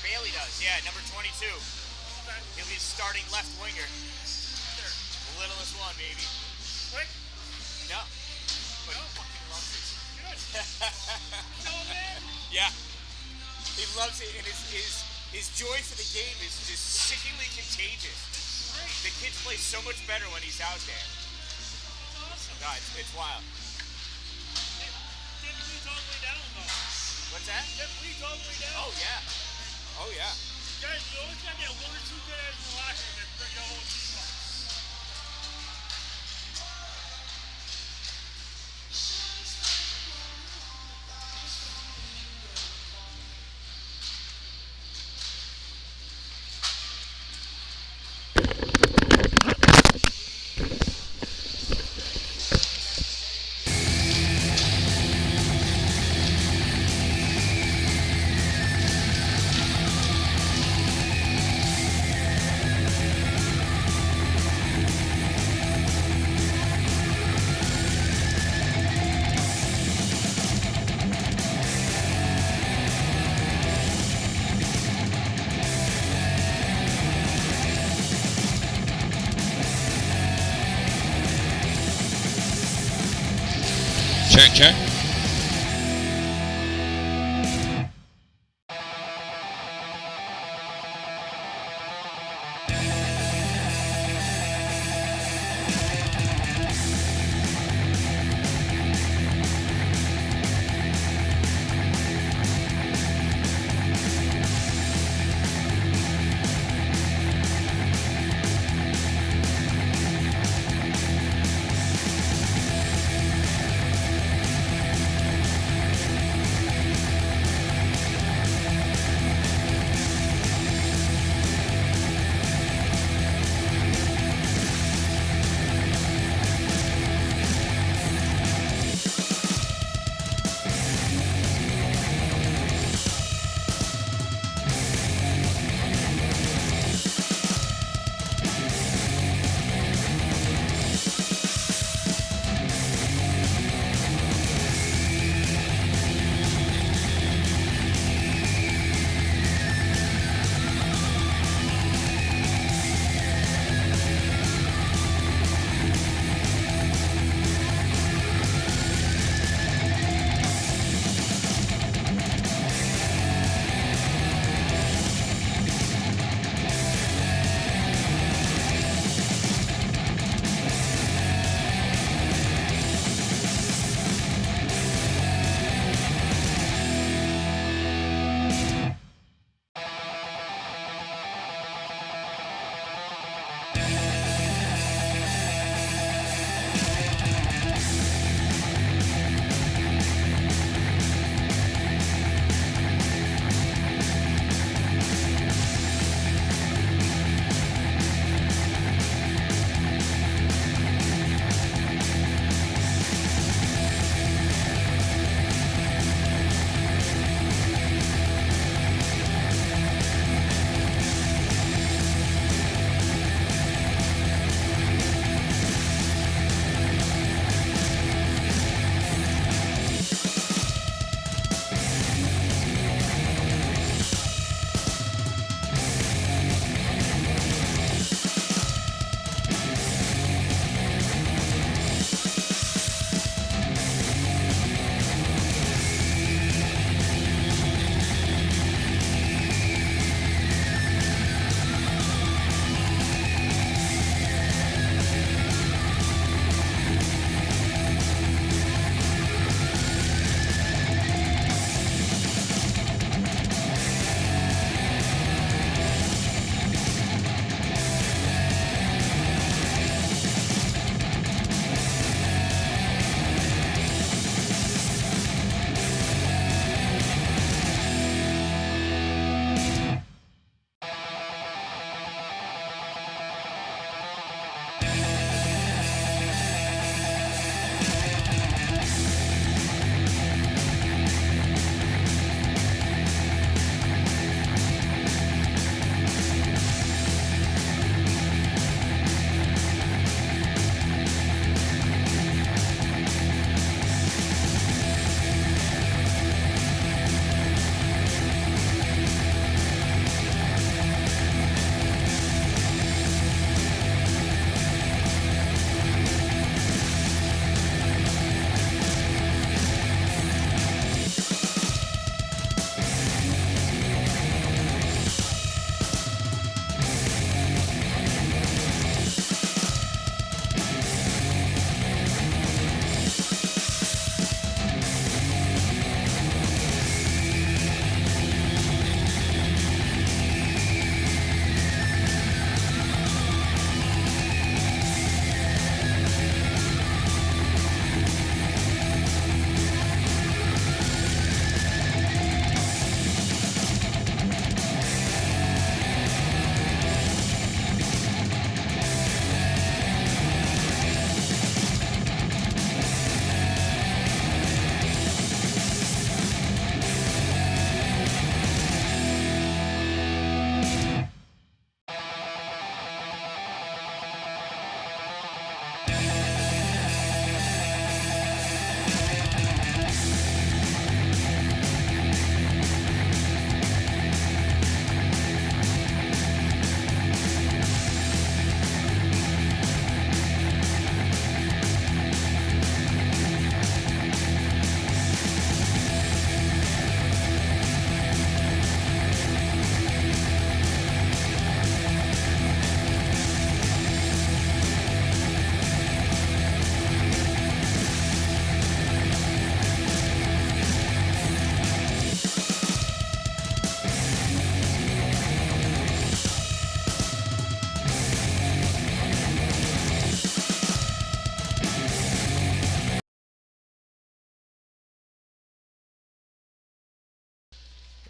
Bailey does, yeah, number 22. Okay. He'll be starting left winger. The littlest one, maybe. Quick? No. But he fucking loves it. Good. No, man. Yeah. He loves it, and his joy for the game is just sickeningly contagious. It's great. The kid plays so much better when he's out there. That's awesome. God, it's wild. Get bleeds all the way down, though. What's that? Get bleeds all the way down. Oh, yeah. Oh, yeah. Guys, you always got to get one or two guys in the locker room that bring your whole team up. Check.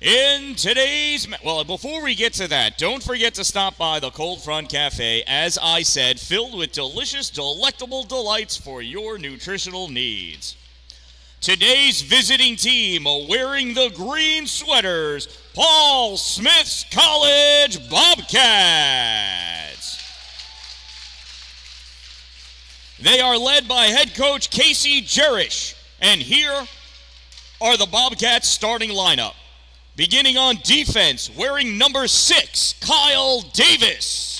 In today's, well, before we get to that, don't forget to stop by the Cold Front Cafe, as I said, filled with delicious, delectable delights for your nutritional needs. Today's visiting team wearing the green sweaters, Paul Smith's College Bobcats. They are led by head coach Casey Jerish, and here are the Bobcats starting lineup. Beginning on defense, wearing number 6, Kyle Davis.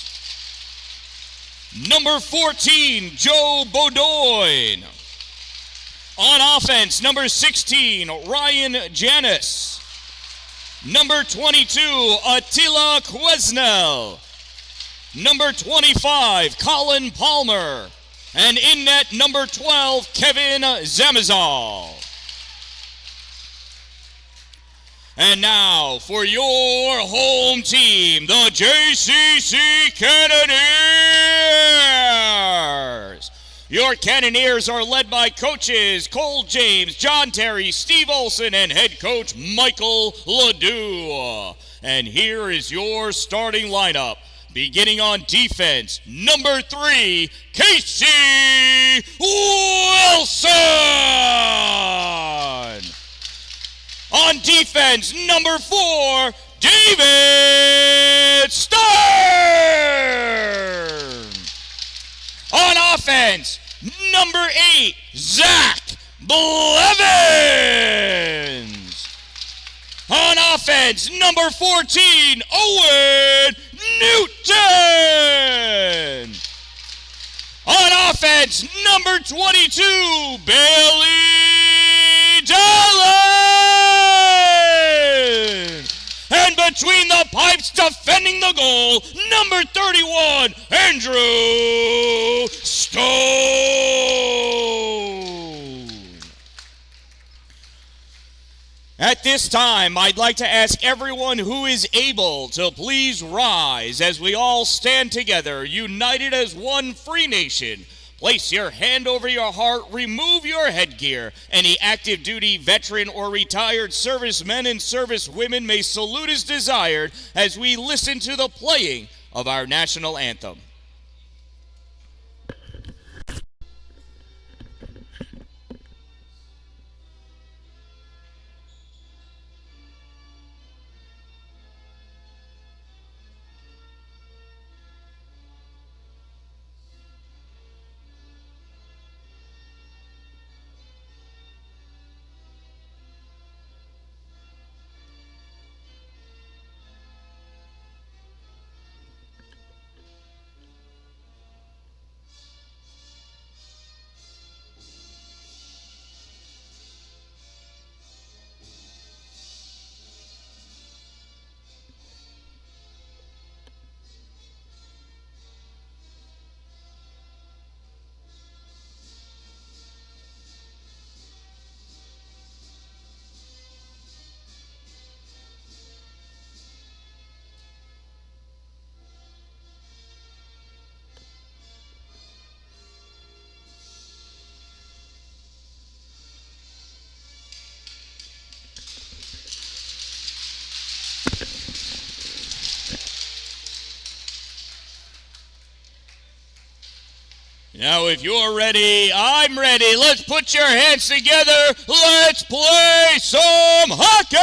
Number 14, Joe Bodoin. On offense, number 16, Ryan Janis. Number 22, Attila Quesnel. Number 25, Colin Palmer. And in net, number 12, Kevin Zamazal. And now, for your home team, the JCC Cannoneers. Your Cannoneers are led by coaches Cole James, John Terry, Steve Olson, and head coach Michael Ledoux. And here is your starting lineup. Beginning on defense, number 3, Casey Wilson. On defense, number 4, David Stern. On offense, number 8, Zach Blevins. On offense, number 14, Owen Newton. On offense, number 22, Bailey Dalin. And between the pipes, defending the goal, number 31, Andrew Stone. At this time, I'd like to ask everyone who is able to please rise as we all stand together, united as one free nation. Place your hand over your heart, remove your headgear. Any active duty veteran or retired servicemen and servicewomen may salute as desired as we listen to the playing of our national anthem. Now, if you're ready, I'm ready. Let's put your hands together. Let's play some hockey!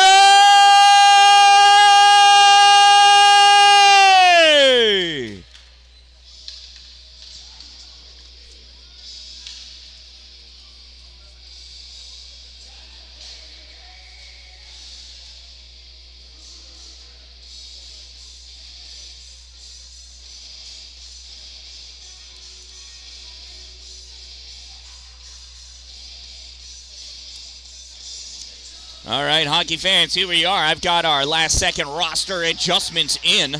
All right, hockey fans, here we are. I've got our last second roster adjustments in.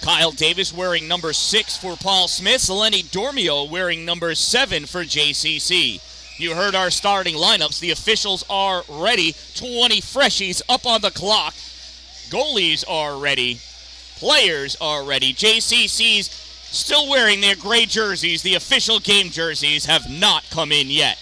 Kyle Davis wearing number 6 for Paul Smith. Lenny Dormio wearing number 7 for JCC. You heard our starting lineups. The officials are ready. 20 freshies up on the clock. Goalies are ready. Players are ready. JCC's still wearing their gray jerseys. The official game jerseys have not come in yet.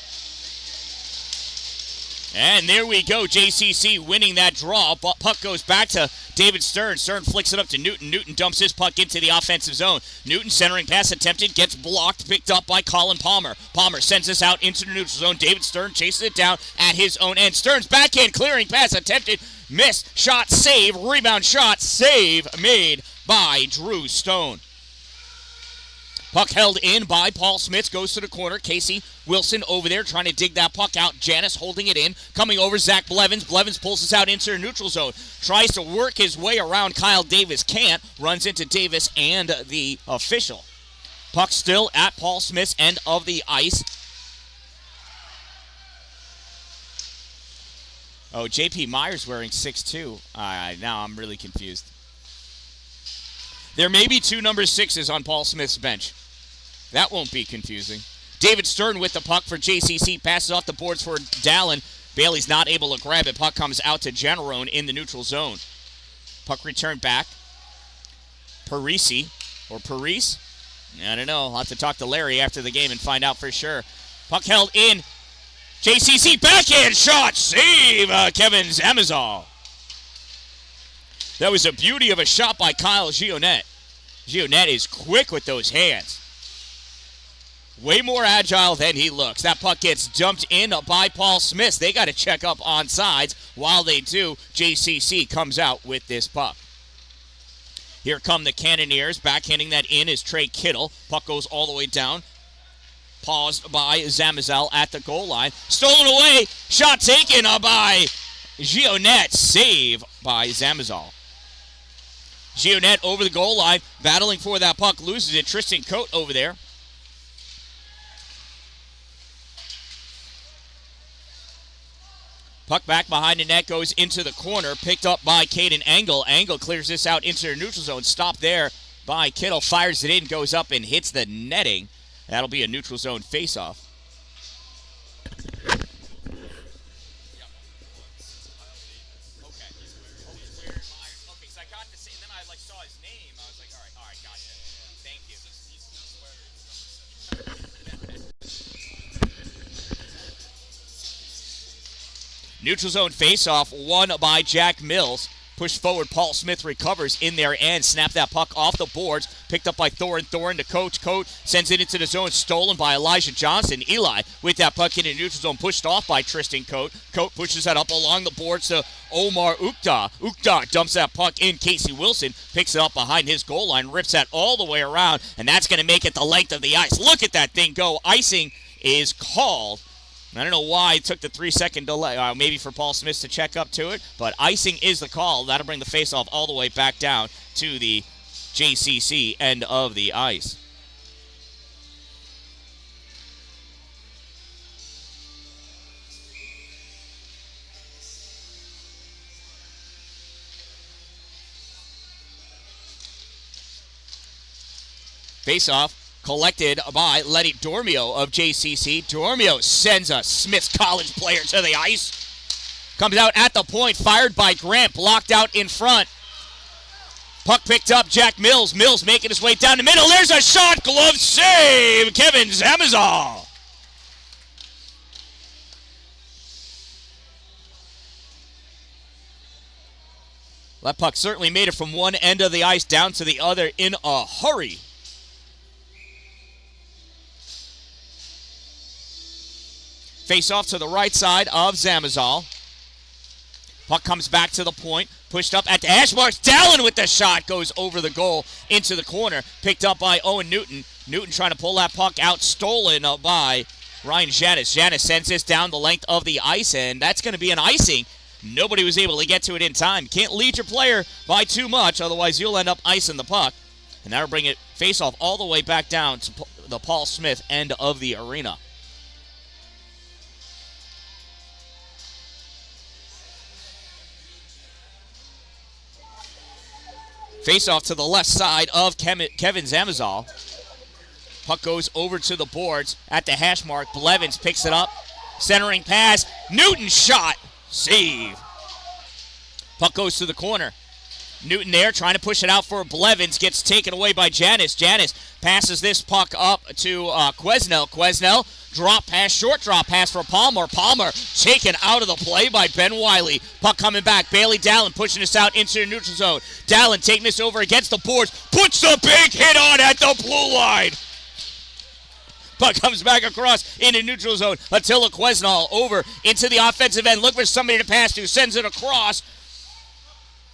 And there we go. JCC winning that draw. Puck goes back to David Stern. Stern flicks it up to Newton. Newton dumps his puck into the offensive zone. Newton centering pass attempted, gets blocked, picked up by Colin Palmer. Palmer sends this out into the neutral zone. David Stern chases it down at his own end. Stern's backhand clearing pass attempted, missed, shot, save, rebound, shot, save made by Drew Stone. Puck held in by Paul Smith, goes to the corner. Casey Wilson over there trying to dig that puck out. Janis holding it in. Coming over, Zach Blevins. Blevins pulls this out into the neutral zone. Tries to work his way around Kyle Davis. Can't. Runs into Davis and the official. Puck still at Paul Smith's end of the ice. Oh, J.P. Myers wearing 6'2". Now I'm really confused. There may be two number 6s on Paul Smith's bench. That won't be confusing. David Stern with the puck for JCC. Passes off the boards for Dalin. Bailey's not able to grab it. Puck comes out to Generone in the neutral zone. Puck returned back. Parisi, or Parise? I don't know. I'll have to talk to Larry after the game and find out for sure. Puck held in. JCC backhand shot. Save Kevin Zamazal. That was a beauty of a shot by Kyle Gionnet. Gionnet is quick with those hands. Way more agile than he looks. That puck gets dumped in by Paul Smith. They got to check up on sides. While they do, JCC comes out with this puck. Here come the Cannoneers. Backhanding that in is Trey Kittle. Puck goes all the way down. Paused by Zamazal at the goal line. Stolen away. Shot taken by Gionnet. Save by Zamazal. Gionnet over the goal line. Battling for that puck. Loses it. Tristan Coate over there. Puck back behind the net, goes into the corner, picked up by Caden Engel. Engel clears this out into the neutral zone. Stopped there by Kittle, fires it in, goes up and hits the netting. That'll be a neutral zone faceoff. Neutral zone faceoff won by Jack Mills. Pushed forward, Paul Smith recovers in their end. Snapped that puck off the boards. Picked up by Thorin. Thorin to Coach. Coach sends it into the zone. Stolen by Elijah Johnson. Eli with that puck in the neutral zone. Pushed off by Tristan Coate. Coate pushes that up along the boards to Omar Ukda. Ukda dumps that puck in. Casey Wilson picks it up behind his goal line. Rips that all the way around. And that's going to make it the length of the ice. Look at that thing go. Icing is called. I don't know why it took the 3-second delay, maybe for Paul Smith to check up to it, but icing is the call. That'll bring the faceoff all the way back down to the JCC end of the ice. Faceoff collected by Lenny Dormio of JCC. Dormio sends a Smith College player to the ice. Comes out at the point, fired by Grant, blocked out in front. Puck picked up, Jack Mills. Mills making his way down the middle. There's a shot, glove save, Kevin Zamazal. That puck certainly made it from one end of the ice down to the other in a hurry. Face off to the right side of Zamazal. Puck comes back to the point. Pushed up at the hash marks. Dalin with the shot. Goes over the goal into the corner. Picked up by Owen Newton. Newton trying to pull that puck out. Stolen by Ryan Janis. Janis sends this down the length of the ice, and that's going to be an icing. Nobody was able to get to it in time. Can't lead your player by too much, otherwise you'll end up icing the puck. And that'll bring it face off all the way back down to the Paul Smith end of the arena. Face off to the left side of Kevin Zamazal. Puck goes over to the boards at the hash mark. Blevins picks it up. Centering pass. Newton shot. Save. Puck goes to the corner. Newton there trying to push it out for Blevins. Gets taken away by Janis. Janis passes this puck up to Quesnel. Quesnel, drop pass, short drop pass for Palmer. Palmer taken out of the play by Ben Wiley. Puck coming back. Dan-Dalin pushing this out into the neutral zone. Dalin taking this over against the boards. Puts the big hit on at the blue line. Puck comes back across into neutral zone. Attila Quesnel over into the offensive end. Look for somebody to pass to. Sends it across.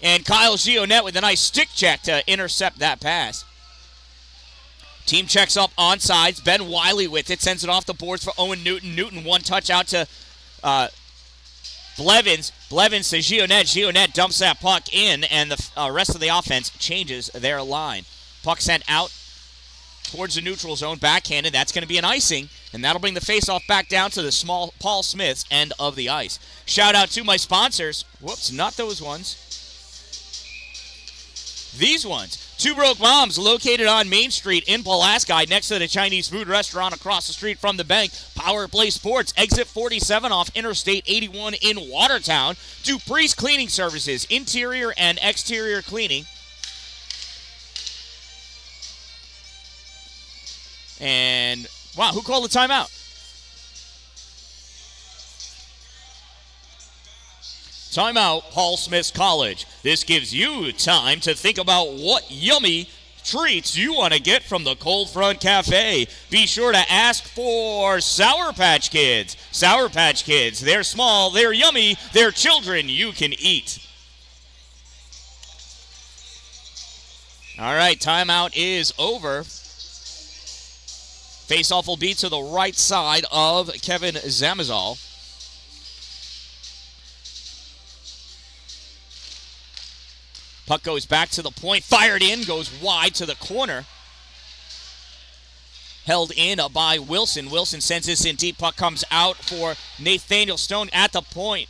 And Kyle Gionette with a nice stick check to intercept that pass. Team checks up on sides. Ben Wiley with it. Sends it off the boards for Owen Newton. Newton one touch out to Blevins. Blevins to Gionette. Gionette dumps that puck in, and the rest of the offense changes their line. Puck sent out towards the neutral zone. Backhanded. That's going to be an icing, and that'll bring the faceoff back down to the small Paul Smith's end of the ice. Shout out to my sponsors. Whoops, not those ones. These ones. Two Broke Moms, located on Main Street in Pulaski, next to the Chinese food restaurant across the street from the bank. Power Play Sports, exit 47 off Interstate 81 in Watertown. Dupree's Cleaning Services, interior and exterior cleaning. And, wow, who called the timeout? Timeout, Paul Smith's College. This gives you time to think about what yummy treats you want to get from the Cold Front Cafe. Be sure to ask for Sour Patch Kids. Sour Patch Kids, they're small, they're yummy, they're children you can eat. All right, timeout is over. Faceoff will be to the right side of Kevin Zamazal. Puck goes back to the point, fired in, goes wide to the corner. Held in by Wilson. Wilson sends this in deep. Puck comes out for Nathaniel Stone at the point.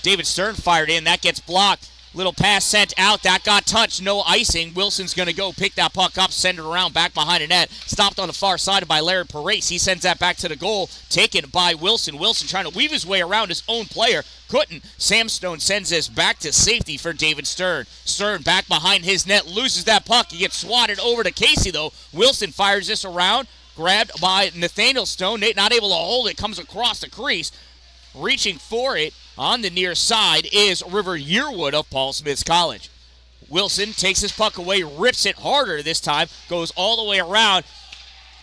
David Stern fired in. That gets blocked. Little pass sent out. That got touched. No icing. Wilson's going to go pick that puck up, send it around back behind the net. Stopped on the far side by Larry Paredes. He sends that back to the goal. Taken by Wilson. Wilson trying to weave his way around his own player. Couldn't. Sam Stone sends this back to safety for David Stern. Stern back behind his net. Loses that puck. He gets swatted over to Casey, though. Wilson fires this around. Grabbed by Nathaniel Stone. Nate not able to hold it. Comes across the crease. Reaching for it on the near side is River Yearwood of Paul Smith's College. Wilson takes his puck away, rips it harder this time, goes all the way around,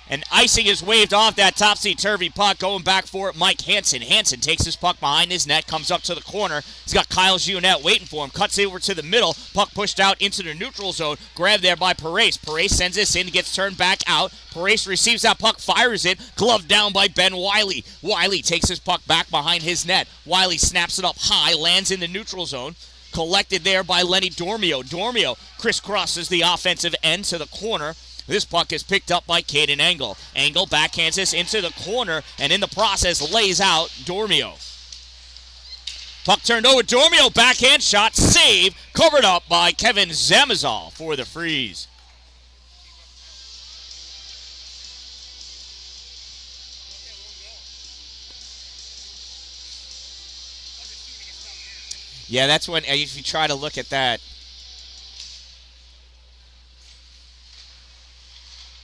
and icing is waved off that topsy-turvy puck. Going back for it, Mike Hansen. Hansen takes his puck behind his net, comes up to the corner. He's got Kyle Gionette waiting for him. Cuts it over to the middle. Puck pushed out into the neutral zone. Grabbed there by Paredes. Paredes sends this in, gets turned back out. Paredes receives that puck, fires it. Gloved down by Ben Wiley. Wiley takes his puck back behind his net. Wiley snaps it up high, lands in the neutral zone. Collected there by Lenny Dormio. Dormio crisscrosses the offensive end to the corner. This puck is picked up by Caden Engel. Engel backhands this into the corner, and in the process lays out Dormio. Puck turned over. Dormio, backhand shot, save, covered up by Kevin Zamazal for the Freeze. Yeah, that's when, if you try to look at that,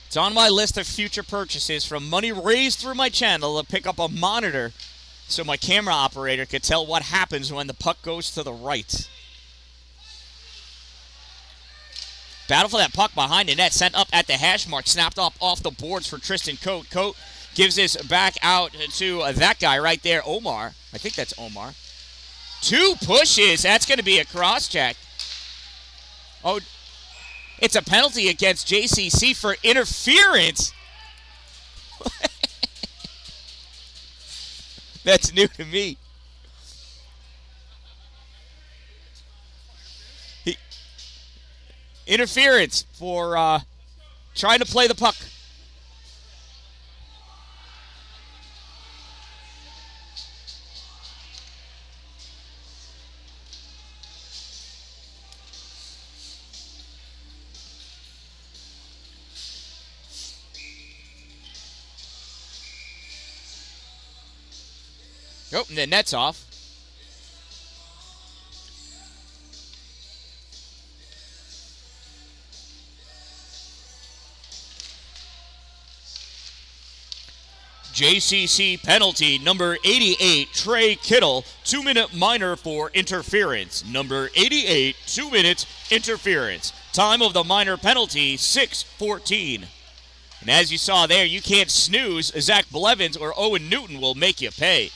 it's on my list of future purchases from money raised through my channel to pick up a monitor so my camera operator could tell what happens when the puck goes to the right. Battle for that puck behind the net, sent up at the hash mark, snapped off the boards for Tristan Coate. Coate gives this back out to that guy right there, Omar. I think that's Omar. Two pushes. That's going to be a cross check. Oh, it's a penalty against JCC for interference. That's new to me. Interference for trying to play the puck. Oh, and the net's off. JCC penalty, number 88, Trey Kittle, 2-minute minor for interference. Number 88, 2 minutes interference. Time of the minor penalty, 6:14. And as you saw there, you can't snooze. Zach Blevins or Owen Newton will make you pay.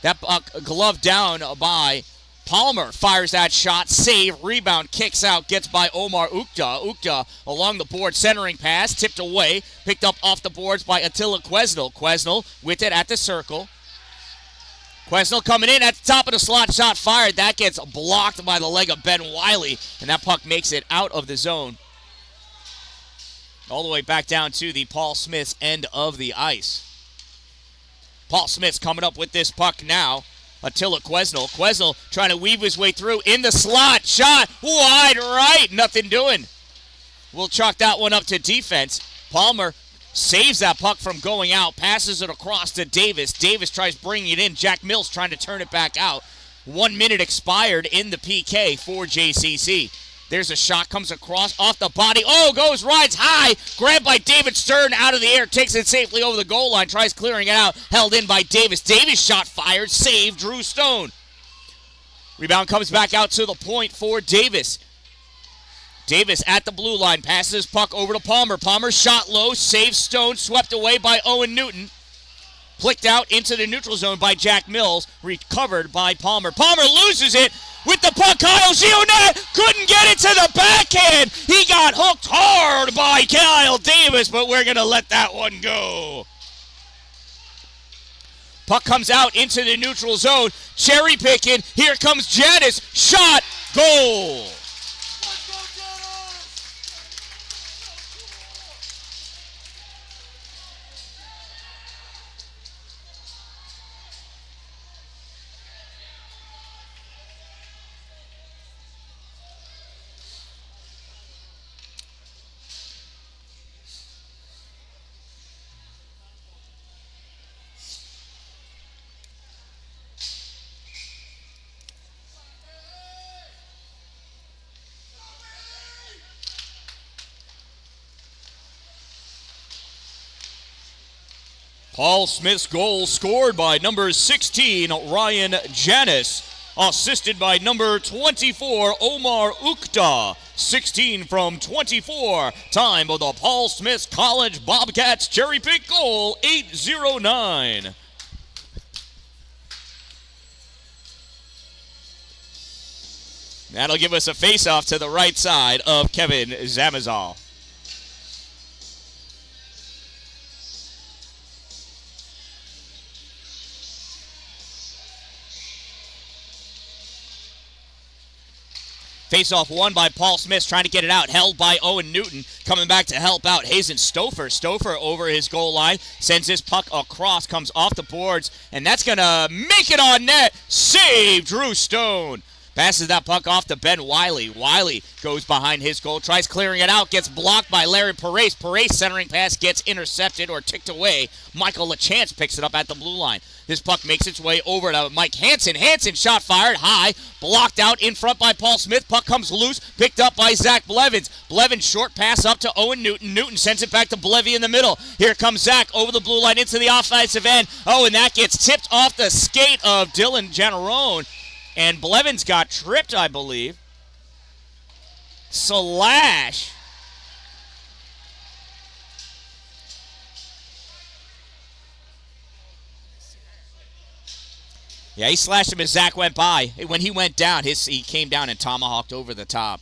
That glove down by Palmer, fires that shot, save, rebound, kicks out, gets by Omar Ukta. Ukta along the board, centering pass, tipped away, picked up off the boards by Attila Quesnel. Quesnel with it at the circle. Quesnel coming in at the top of the slot, shot fired. That gets blocked by the leg of Ben Wiley, and that puck makes it out of the zone. All the way back down to the Paul Smith's end of the ice. Paul Smith's coming up with this puck now. Attila Quesnel. Quesnel trying to weave his way through in the slot. Shot wide right. Nothing doing. We'll chalk that one up to defense. Palmer saves that puck from going out. Passes it across to Davis. Davis tries bringing it in. Jack Mills trying to turn it back out. 1 minute expired in the PK for JCC. There's a shot, comes across, off the body. Oh, goes, rides high. Grabbed by David Stern out of the air. Takes it safely over the goal line. Tries clearing it out. Held in by Davis. Davis shot fired. Save, Drew Stone. Rebound comes back out to the point for Davis. Davis at the blue line. Passes puck over to Palmer. Palmer shot low. Saves Stone. Swept away by Owen Newton. Plicked out into the neutral zone by Jack Mills. Recovered by Palmer. Palmer loses it. With the puck, Kyle Gionet couldn't get it to the backhand. He got hooked hard by Kyle Davis, but we're going to let that one go. Puck comes out into the neutral zone. Cherry picking. Here comes Janice. Shot. Goal. Paul Smith's goal scored by number 16, Ryan Janis. Assisted by number 24, Omar Ukta. 16 from 24. Time of the Paul Smith College Bobcats cherry pick goal, 8:09. That'll give us a face-off to the right side of Kevin Zamazal. Face-off won by Paul Smith, trying to get it out. Held by Owen Newton, coming back to help out Hazen Stouffer. Stouffer over his goal line, sends his puck across, comes off the boards, and that's going to make it on net. Save, Drew Stone. Passes that puck off to Ben Wiley. Wiley goes behind his goal, tries clearing it out, gets blocked by Larry Perez. Perez centering pass gets intercepted or ticked away. Michael LaChance picks it up at the blue line. This puck makes its way over to Mike Hansen. Hansen shot fired high, blocked out in front by Paul Smith. Puck comes loose, picked up by Zach Blevins. Blevins short pass up to Owen Newton. Newton sends it back to Blevy in the middle. Here comes Zach over the blue line into the offensive end. Oh, and that gets tipped off the skate of Dylan Generone. And Blevins got tripped, I believe. Slash. Yeah, he slashed him as Zach went by. When he went down, he came down and tomahawked over the top.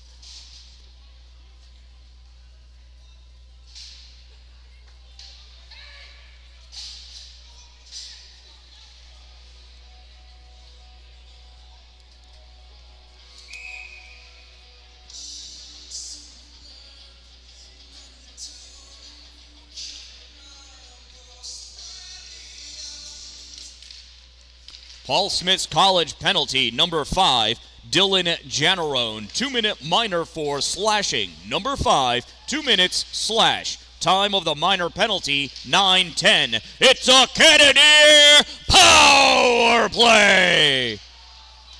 Paul Smith's college penalty, number 5, Dylan Janarone. 2-minute minor for slashing. Number 5, 2 minutes slash. Time of the minor penalty, 9:10. It's a Cannoneer power play.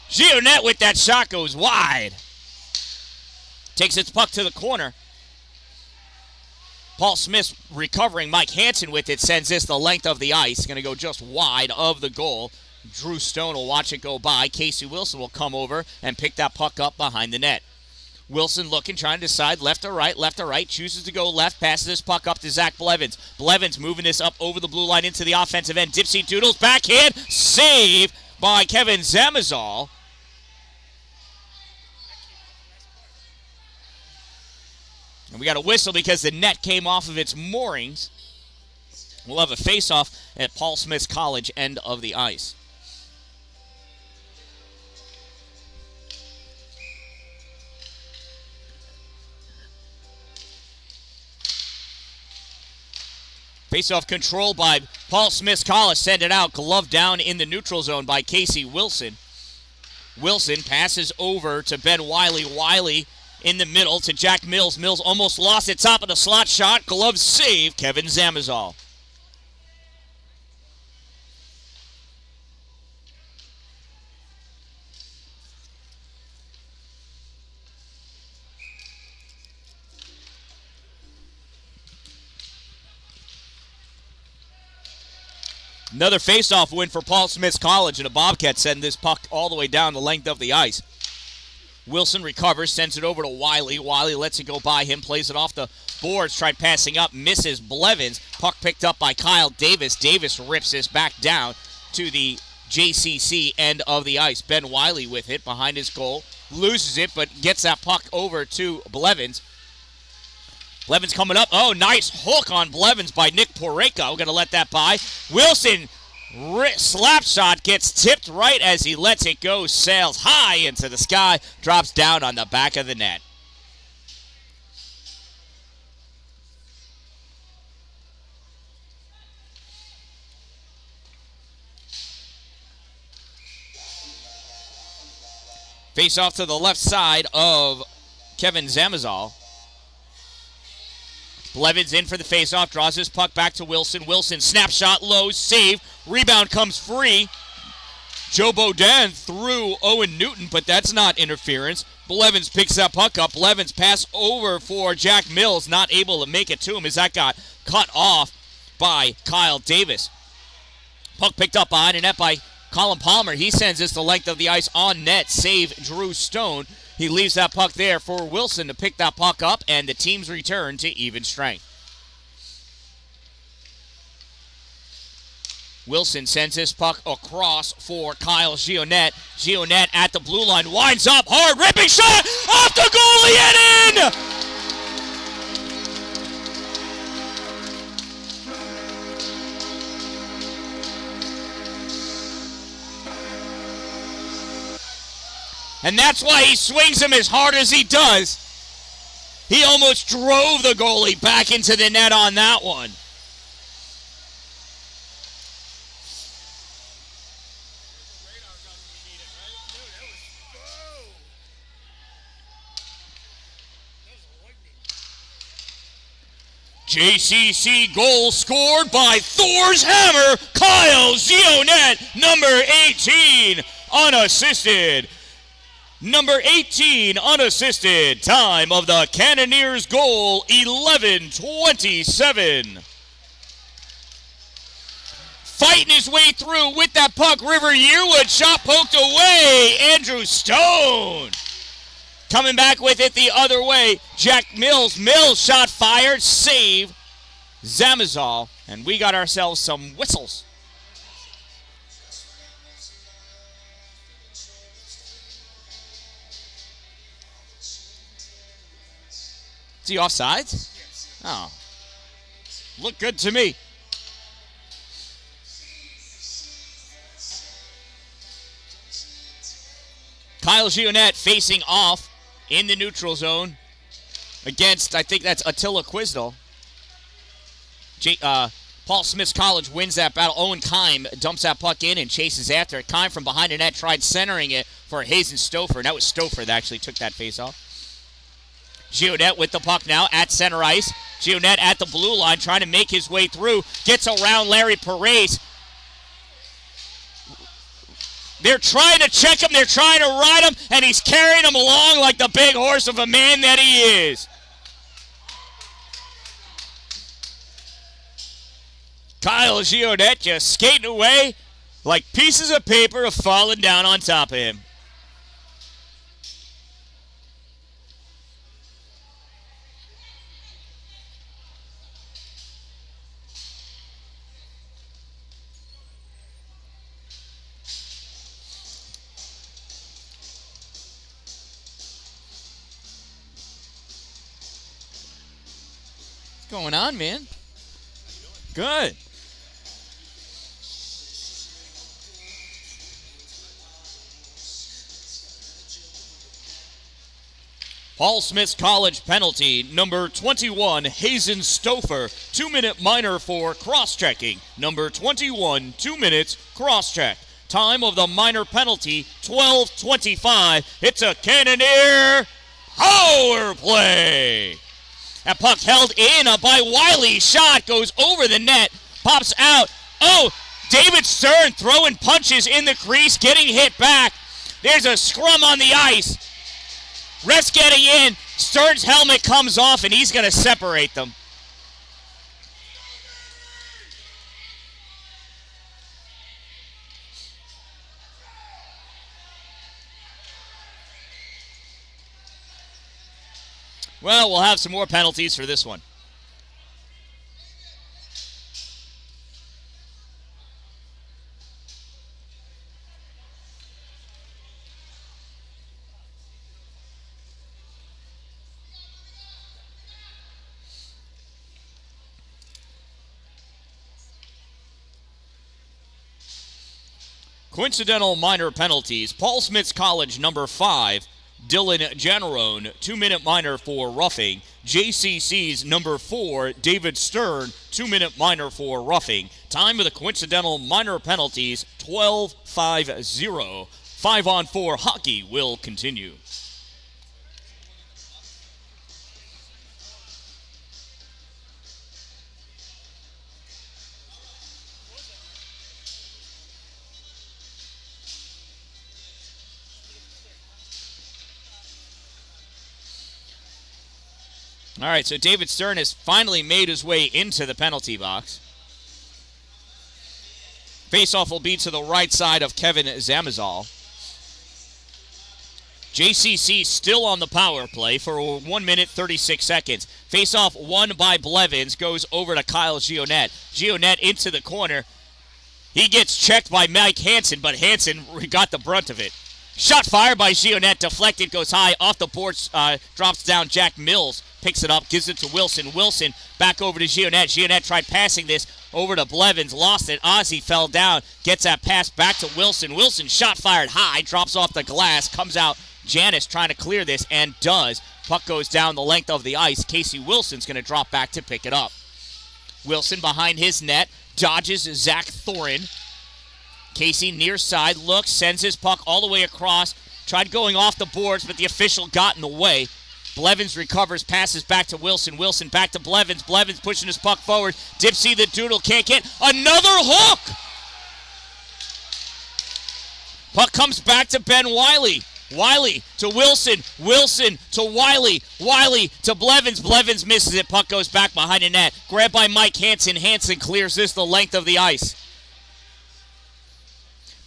Gionet with that shot goes wide. Takes its puck to the corner. Paul Smith recovering. Mike Hansen with it sends this the length of the ice. Going to go just wide of the goal. Drew Stone will watch it go by. Casey Wilson will come over and pick that puck up behind the net. Wilson looking, trying to decide left or right, chooses to go left, passes this puck up to Zach Blevins. Blevins moving this up over the blue line into the offensive end. Dipsy Doodles, backhand, save by Kevin Zamazal. And we got a whistle because the net came off of its moorings. We'll have a face-off at Paul Smith's College end of the ice. Face-off controlled by Paul Smith's College. Send it out. Glove down in the neutral zone by Casey Wilson. Wilson passes over to Ben Wiley. Wiley in the middle to Jack Mills. Mills almost lost it. Top of the slot shot. Glove save. Kevin Zamazal. Another face-off win for Paul Smith's College, and the Bobcats send this puck all the way down the length of the ice. Wilson recovers, sends it over to Wiley. Wiley lets it go by him, plays it off the boards, tried passing up, misses Blevins. Puck picked up by Kyle Davis. Davis rips this back down to the JCC end of the ice. Ben Wiley with it behind his goal. Loses it, but gets that puck over to Blevins. Blevins coming up. Oh, nice hook on Blevins by Nick Porreca. We're going to let that by. Wilson, slap shot, gets tipped right as he lets it go. Sails high into the sky. Drops down on the back of the net. Face off to the left side of Kevin Zamazal. Blevins in for the faceoff, draws his puck back to Wilson. Wilson, snapshot, low, save. Rebound comes free. Joe Bodin threw Owen Newton, but that's not interference. Blevins picks that puck up. Blevins pass over for Jack Mills, not able to make it to him as that got cut off by Kyle Davis. Puck picked up behind the net by Colin Palmer. He sends this the length of the ice on net. Save Drew Stone. He leaves that puck there for Wilson to pick that puck up, and the teams return to even strength. Wilson sends his puck across for Kyle Gionette. Gionette at the blue line, winds up hard, ripping shot, off the goalie and in! And that's why he swings him as hard as he does. He almost drove the goalie back into the net on that one. JCC goal scored by Thor's Hammer, Kyle Gionette, number 18, unassisted. Number 18, unassisted. Time of the Cannoneers goal, 11:27. Fighting his way through with that puck, River Yearwood, shot poked away. Andrew Stone coming back with it the other way. Jack Mills. Mills shot fired, save Zamazal, and we got ourselves some whistles. Is he offsides? Yes. Oh. Looked good to me. Kyle Gionette facing off in the neutral zone against, I think that's Attila Quisdall. Paul Smith's College wins that battle. Owen Kime dumps that puck in and chases after it. Kime from behind the net tried centering it for Hazen Stouffer, and that was Stouffer that actually took that face off. Gionette with the puck now at center ice. Gionette at the blue line trying to make his way through. Gets around Larry Perez. They're trying to check him. They're trying to ride him. And he's carrying him along like the big horse of a man that he is. Kyle Gionette just skating away like pieces of paper have fallen down on top of him. What's going on, man? Good. Paul Smith's college penalty, number 21, Hazen Stouffer, 2-minute minor for cross-checking. Number 21, 2 minutes, cross-check. Time of the minor penalty, 12:25. It's a Cannoneer power play. That puck held in by Wiley. Shot goes over the net, pops out. Oh, David Stern throwing punches in the crease, getting hit back. There's a scrum on the ice. Ref's getting in. Stern's helmet comes off, and he's going to separate them. Well, we'll have some more penalties for this one. Coincidental minor penalties. Paul Smith's College, number 5, Dylan Janarone, 2-minute minor for roughing. JCC's number 4, David Stern, 2-minute minor for roughing. Time of the coincidental minor penalties, 12:50. 5-on-4 hockey will continue. All right, so David Stern has finally made his way into the penalty box. Faceoff will be to the right side of Kevin Zamazal. JCC still on the power play for 1 minute, 36 seconds. Faceoff won by Blevins, goes over to Kyle Gionette. Gionette into the corner. He gets checked by Mike Hansen, but Hansen got the brunt of it. Shot fired by Gionette, deflected, goes high, off the boards, drops down. Jack Mills picks it up, gives it to Wilson. Wilson back over to Gionette. Gionette tried passing this over to Blevins, lost it. Ozzie fell down, gets that pass back to Wilson. Wilson shot fired high, drops off the glass, comes out. Janis trying to clear this, and does. Puck goes down the length of the ice. Casey Wilson's going to drop back to pick it up. Wilson behind his net, dodges Zach Thorin. Casey near side, looks, sends his puck all the way across. Tried going off the boards, but the official got in the way. Blevins recovers, passes back to Wilson. Wilson back to Blevins. Blevins pushing his puck forward. Dipsy the Doodle can't get another hook. Puck comes back to Ben Wiley. Wiley to Wilson. Wilson to Wiley. Wiley to Blevins. Blevins misses it. Puck goes back behind the net. Grabbed by Mike Hansen. Hansen clears this the length of the ice.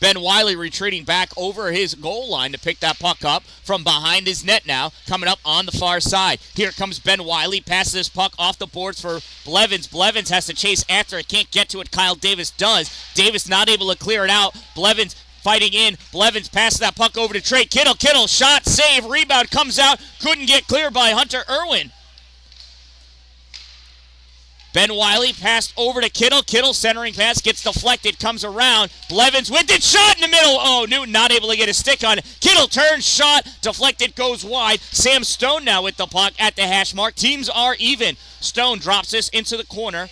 Ben Wiley retreating back over his goal line to pick that puck up from behind his net now, coming up on the far side. Here comes Ben Wiley, passes this puck off the boards for Blevins. Blevins has to chase after it, can't get to it. Kyle Davis does. Davis not able to clear it out. Blevins fighting in. Blevins passes that puck over to Trey Kittle. Kittle shot, save, rebound, comes out. Couldn't get clear by Hunter Irwin. Ben Wiley passed over to Kittle. Kittle centering pass gets deflected, comes around. Blevins with it, shot in the middle. Oh, Newton not able to get a stick on it. Kittle turns, shot, deflected, goes wide. Sam Stone now with the puck at the hash mark. Teams are even. Stone drops this into the corner.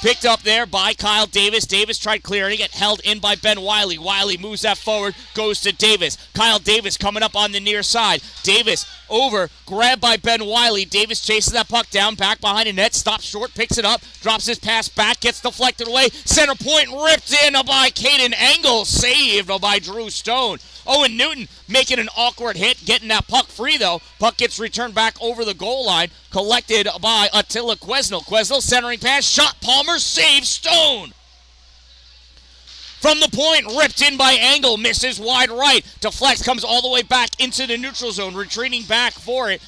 Picked up there by Kyle Davis. Davis tried clearing it, held in by Ben Wiley. Wiley moves that forward, goes to Davis. Kyle Davis coming up on the near side. Davis over, grabbed by Ben Wiley. Davis chases that puck down, back behind the net, stops short, picks it up, drops his pass back, gets deflected away. Center point ripped in by Caden Engel, saved by Drew Stone. Owen Newton making an awkward hit, getting that puck free though. Puck gets returned back over the goal line, collected by Attila Quesnel. Quesnel centering pass, shot Palmer, save Stone. from the point, ripped in by Angle, misses wide right. Deflects, comes all the way back into the neutral zone. Retreating back for it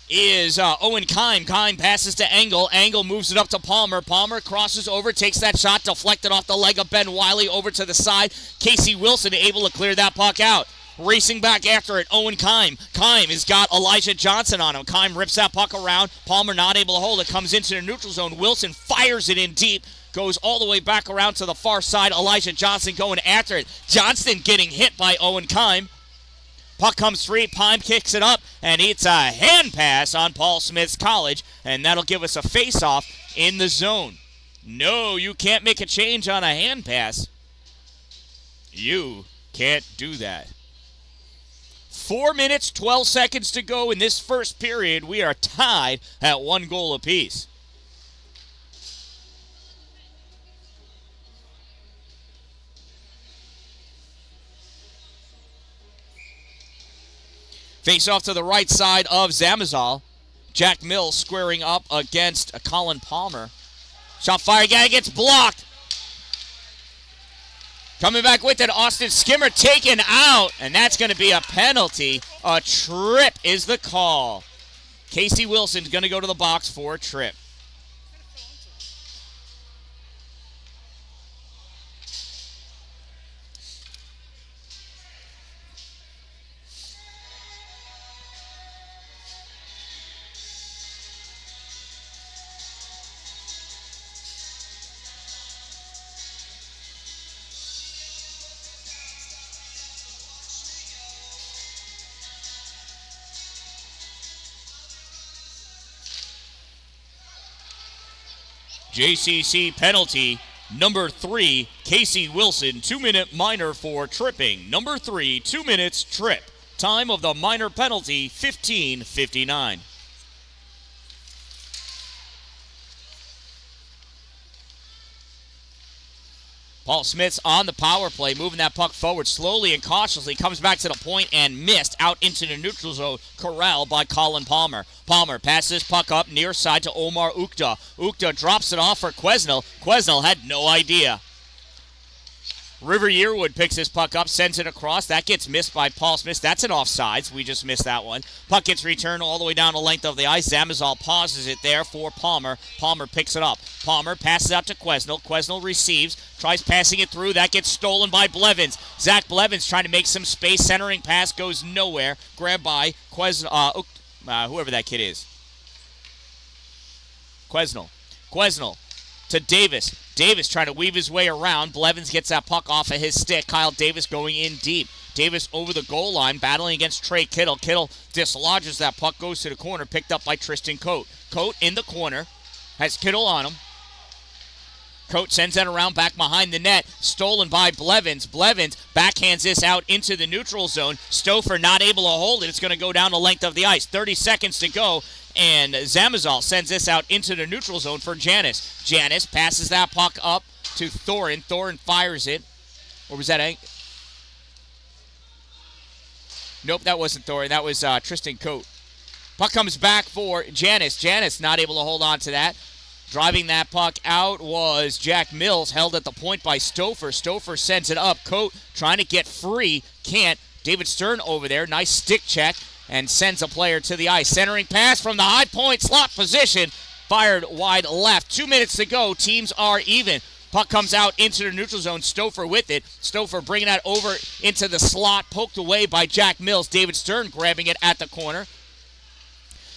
is Owen Kime. Kime passes to Angle. Angle moves it up to Palmer. Palmer crosses over, takes that shot, deflected off the leg of Ben Wiley over to the side. Casey Wilson able to clear that puck out. Racing back after it, Owen Kime. Kime has got Elijah Johnson on him. Kime rips that puck around. Palmer not able to hold it. Comes into the neutral zone. Wilson fires it in deep. Goes all the way back around to the far side. Elijah Johnson going after it. Johnston getting hit by Owen Kime. Puck comes free. Kime kicks it up, and it's a hand pass on Paul Smith's College, and that'll give us a face-off in the zone. No, you can't make a change on a hand pass. You can't do that. 4 minutes, 12 seconds to go in this first period. We are tied at 1 goal apiece. Face off to the right side of Zamazal. Jack Mills squaring up against Colin Palmer. Shot fired, guy gets blocked. Coming back with it, Austin Skimmer taken out, and that's going to be a penalty. A trip is the call. Casey Wilson's going to go to the box for a trip. JCC penalty, number 3, Casey Wilson, 2-minute minor for tripping. Number 3, 2 minutes, trip. Time of the minor penalty, 15:59. Paul Smith's on the power play, moving that puck forward slowly and cautiously. Comes back to the point and missed out into the neutral zone. Corralled by Colin Palmer. Palmer passes puck up near side to Omar Ukta. Ukta drops it off for Quesnel. Quesnel had no idea. River Yearwood picks this puck up, sends it across. That gets missed by Paul Smith. That's an offsides. We just missed that one. Puck gets returned all the way down the length of the ice. Zamazal pauses it there for Palmer. Palmer picks it up. Palmer passes out to Quesnel. Quesnel receives, tries passing it through. That gets stolen by Blevins. Zach Blevins trying to make some space. Centering pass goes nowhere. Grabbed by Quesnel, whoever that kid is. Quesnel to Davis. Davis trying to weave his way around. Blevins gets that puck off of his stick. Kyle Davis going in deep. Davis over the goal line, battling against Trey Kittle. Kittle dislodges that puck, goes to the corner, picked up by Tristan Coate. Coate in the corner, has Kittle on him. Coate sends that around back behind the net. Stolen by Blevins. Blevins backhands this out into the neutral zone. Stouffer not able to hold it. It's going to go down the length of the ice. 30 seconds to go. And Zamazal sends this out into the neutral zone for Janis. Janis passes that puck up to Thorin. Thorin fires it. Or was that Nope, that wasn't Thorin. That was Tristan Coate. Puck comes back for Janis. Janis not able to hold on to that. Driving that puck out was Jack Mills, held at the point by Stouffer. Stouffer sends it up. Coate trying to get free. Can't. David Stern over there. Nice stick check. And sends a player to the ice. Centering pass from the high point slot position. Fired wide left. 2 minutes to go. Teams are even. Puck comes out into the neutral zone. Stouffer with it. Stouffer bringing that over into the slot. Poked away by Jack Mills. David Stern grabbing it at the corner.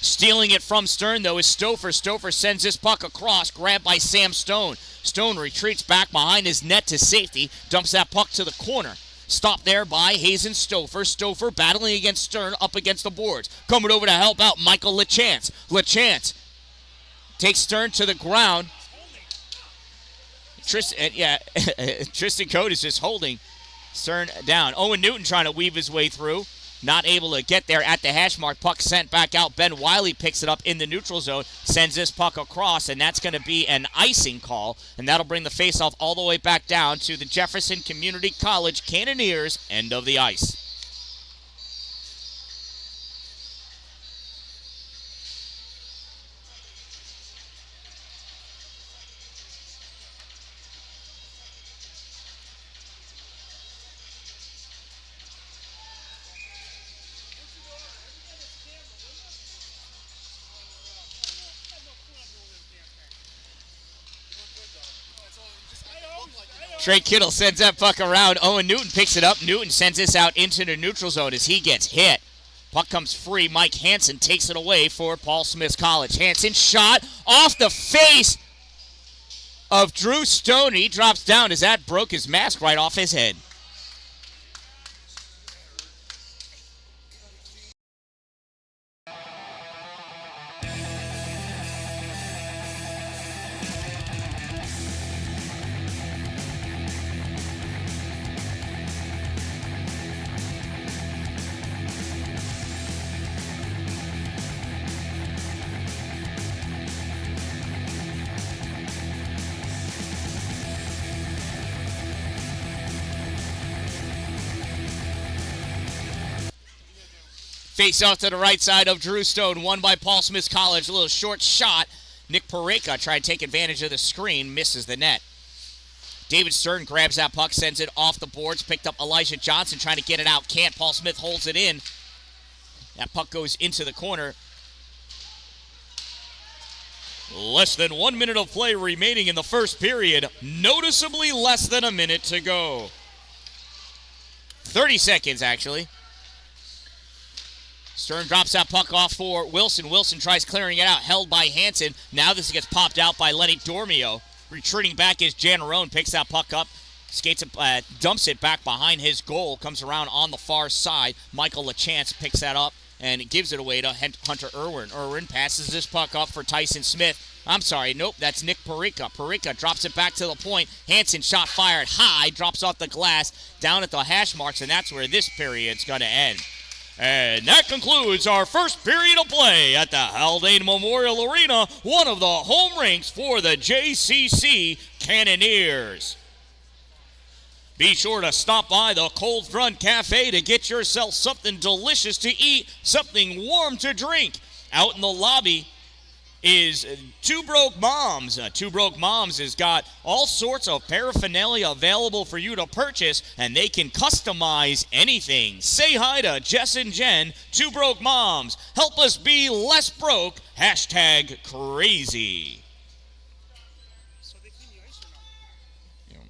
Stealing it from Stern, though, is Stouffer. Stouffer sends this puck across. Grabbed by Sam Stone. Stone retreats back behind his net to safety. Dumps that puck to the corner. Stopped there by Hazen Stouffer. Stouffer battling against Stern up against the boards. Coming over to help out Michael LaChance. LaChance takes Stern to the ground. Tristan Coate is just holding Stern down. Owen Newton trying to weave his way through. Not able to get there at the hash mark. Puck sent back out. Ben Wiley picks it up in the neutral zone. Sends this puck across, and that's going to be an icing call. And that'll bring the faceoff all the way back down to the Jefferson Community College Cannoneers end of the ice. Trey Kittle sends that puck around. Owen Newton picks it up. Newton sends this out into the neutral zone as he gets hit. Puck comes free. Mike Hansen takes it away for Paul Smith College. Hansen shot off the face of Drew Stone. He drops down as that broke his mask right off his head. Face off to the right side of Drew Stone, won by Paul Smith College. A little short shot. Nick Pareka tried to take advantage of the screen, misses the net. David Stern grabs that puck, sends it off the boards, picked up Elijah Johnson trying to get it out. Can't. Paul Smith holds it in. That puck goes into the corner. Less than 1 minute of play remaining in the first period. Noticeably less than a minute to go. 30 seconds, actually. Stern drops that puck off for Wilson. Wilson tries clearing it out, held by Hansen. Now this gets popped out by Lenny Dormio. Retreating back is Janarone, picks that puck up, skates it, dumps it back behind his goal, comes around on the far side. Michael LaChance picks that up and gives it away to Hunter Irwin. Irwin passes this puck up for Tyson Smith. I'm sorry, nope, that's Nick Pareka. Pareka drops it back to the point. Hansen shot fired high, drops off the glass, down at the hash marks, and that's where this period's going to end. And that concludes our first period of play at the Haldane Memorial Arena, one of the home rinks for the JCC Cannoneers. Be sure to stop by the Cold Front Cafe to get yourself something delicious to eat, something warm to drink. Out in the lobby is Two Broke Moms. Two Broke Moms has got all sorts of paraphernalia available for you to purchase, and they can customize anything. Say hi to Jess and Jen, Two Broke Moms. Help us be less broke. Hashtag crazy. So they clean the ice or not? Yeah.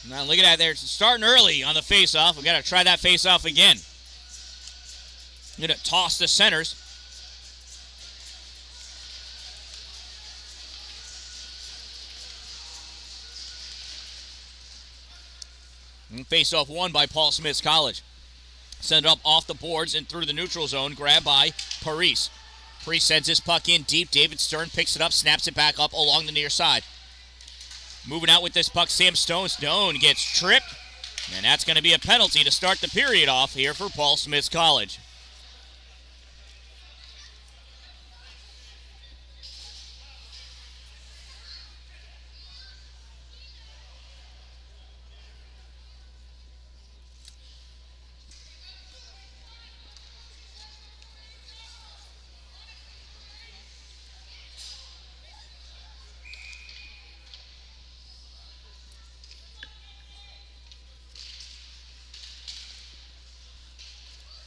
Now look at that. They're starting early on the face-off. We got to try that face-off again. Going to toss the centers. And face-off won by Paul Smith's College. Send it up off the boards and through the neutral zone. Grabbed by Parise. Parise sends his puck in deep. David Stern picks it up, snaps it back up along the near side. Moving out with this puck, Sam Stone. Stone gets tripped. And that's going to be a penalty to start the period off here for Paul Smith's College.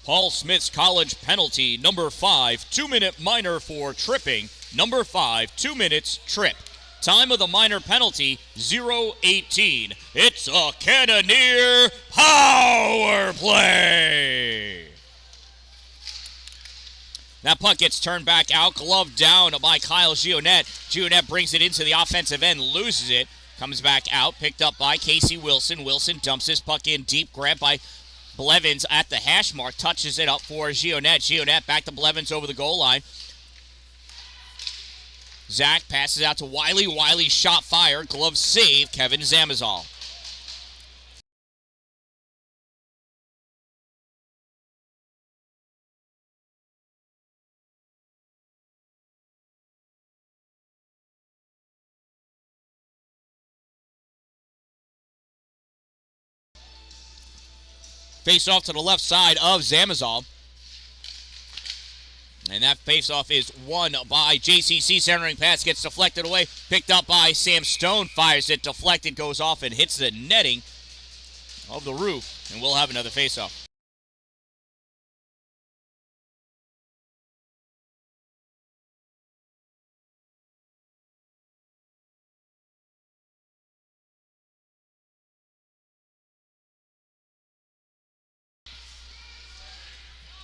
Paul Smith's College penalty, number 5, 2-minute minor for tripping. Number 5, 2 minutes, trip. Time of the minor penalty, 0:18. It's a Cannoneer power play. That puck gets turned back out, gloved down by Kyle Gionette. Gionette brings it into the offensive end, loses it, comes back out, picked up by Casey Wilson. Wilson dumps his puck in deep, grabbed by Blevins at the hash mark, touches it up for Gionette. Gionette back to Blevins over the goal line. Zach passes out to Wiley. Wiley shot fired. Glove save. Kevin Zamazal. Face off to the left side of Zamazal. And that face-off is won by JCC. Centering pass gets deflected away. Picked up by Sam Stone. Fires it. Deflected. Goes off and hits the netting of the roof. And we'll have another face-off.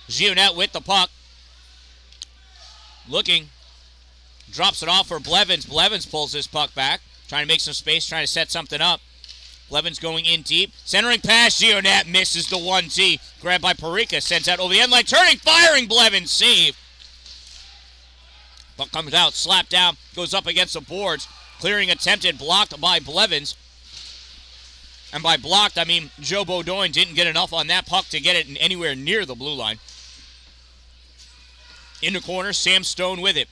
Gionette with the puck. Looking. Drops it off for Blevins. Blevins pulls this puck back. Trying to make some space. Trying to set something up. Blevins going in deep. Centering pass. Gionette misses the 1-T. Grabbed by Parika. Sends out over the end line. Turning. Firing. Blevins. Save. Puck comes out. Slapped down. Goes up against the boards. Clearing attempted. Blocked by Blevins. And by blocked, I mean Joe Beaudoin didn't get enough on that puck to get it anywhere near the blue line. In the corner, Sam Stone with it.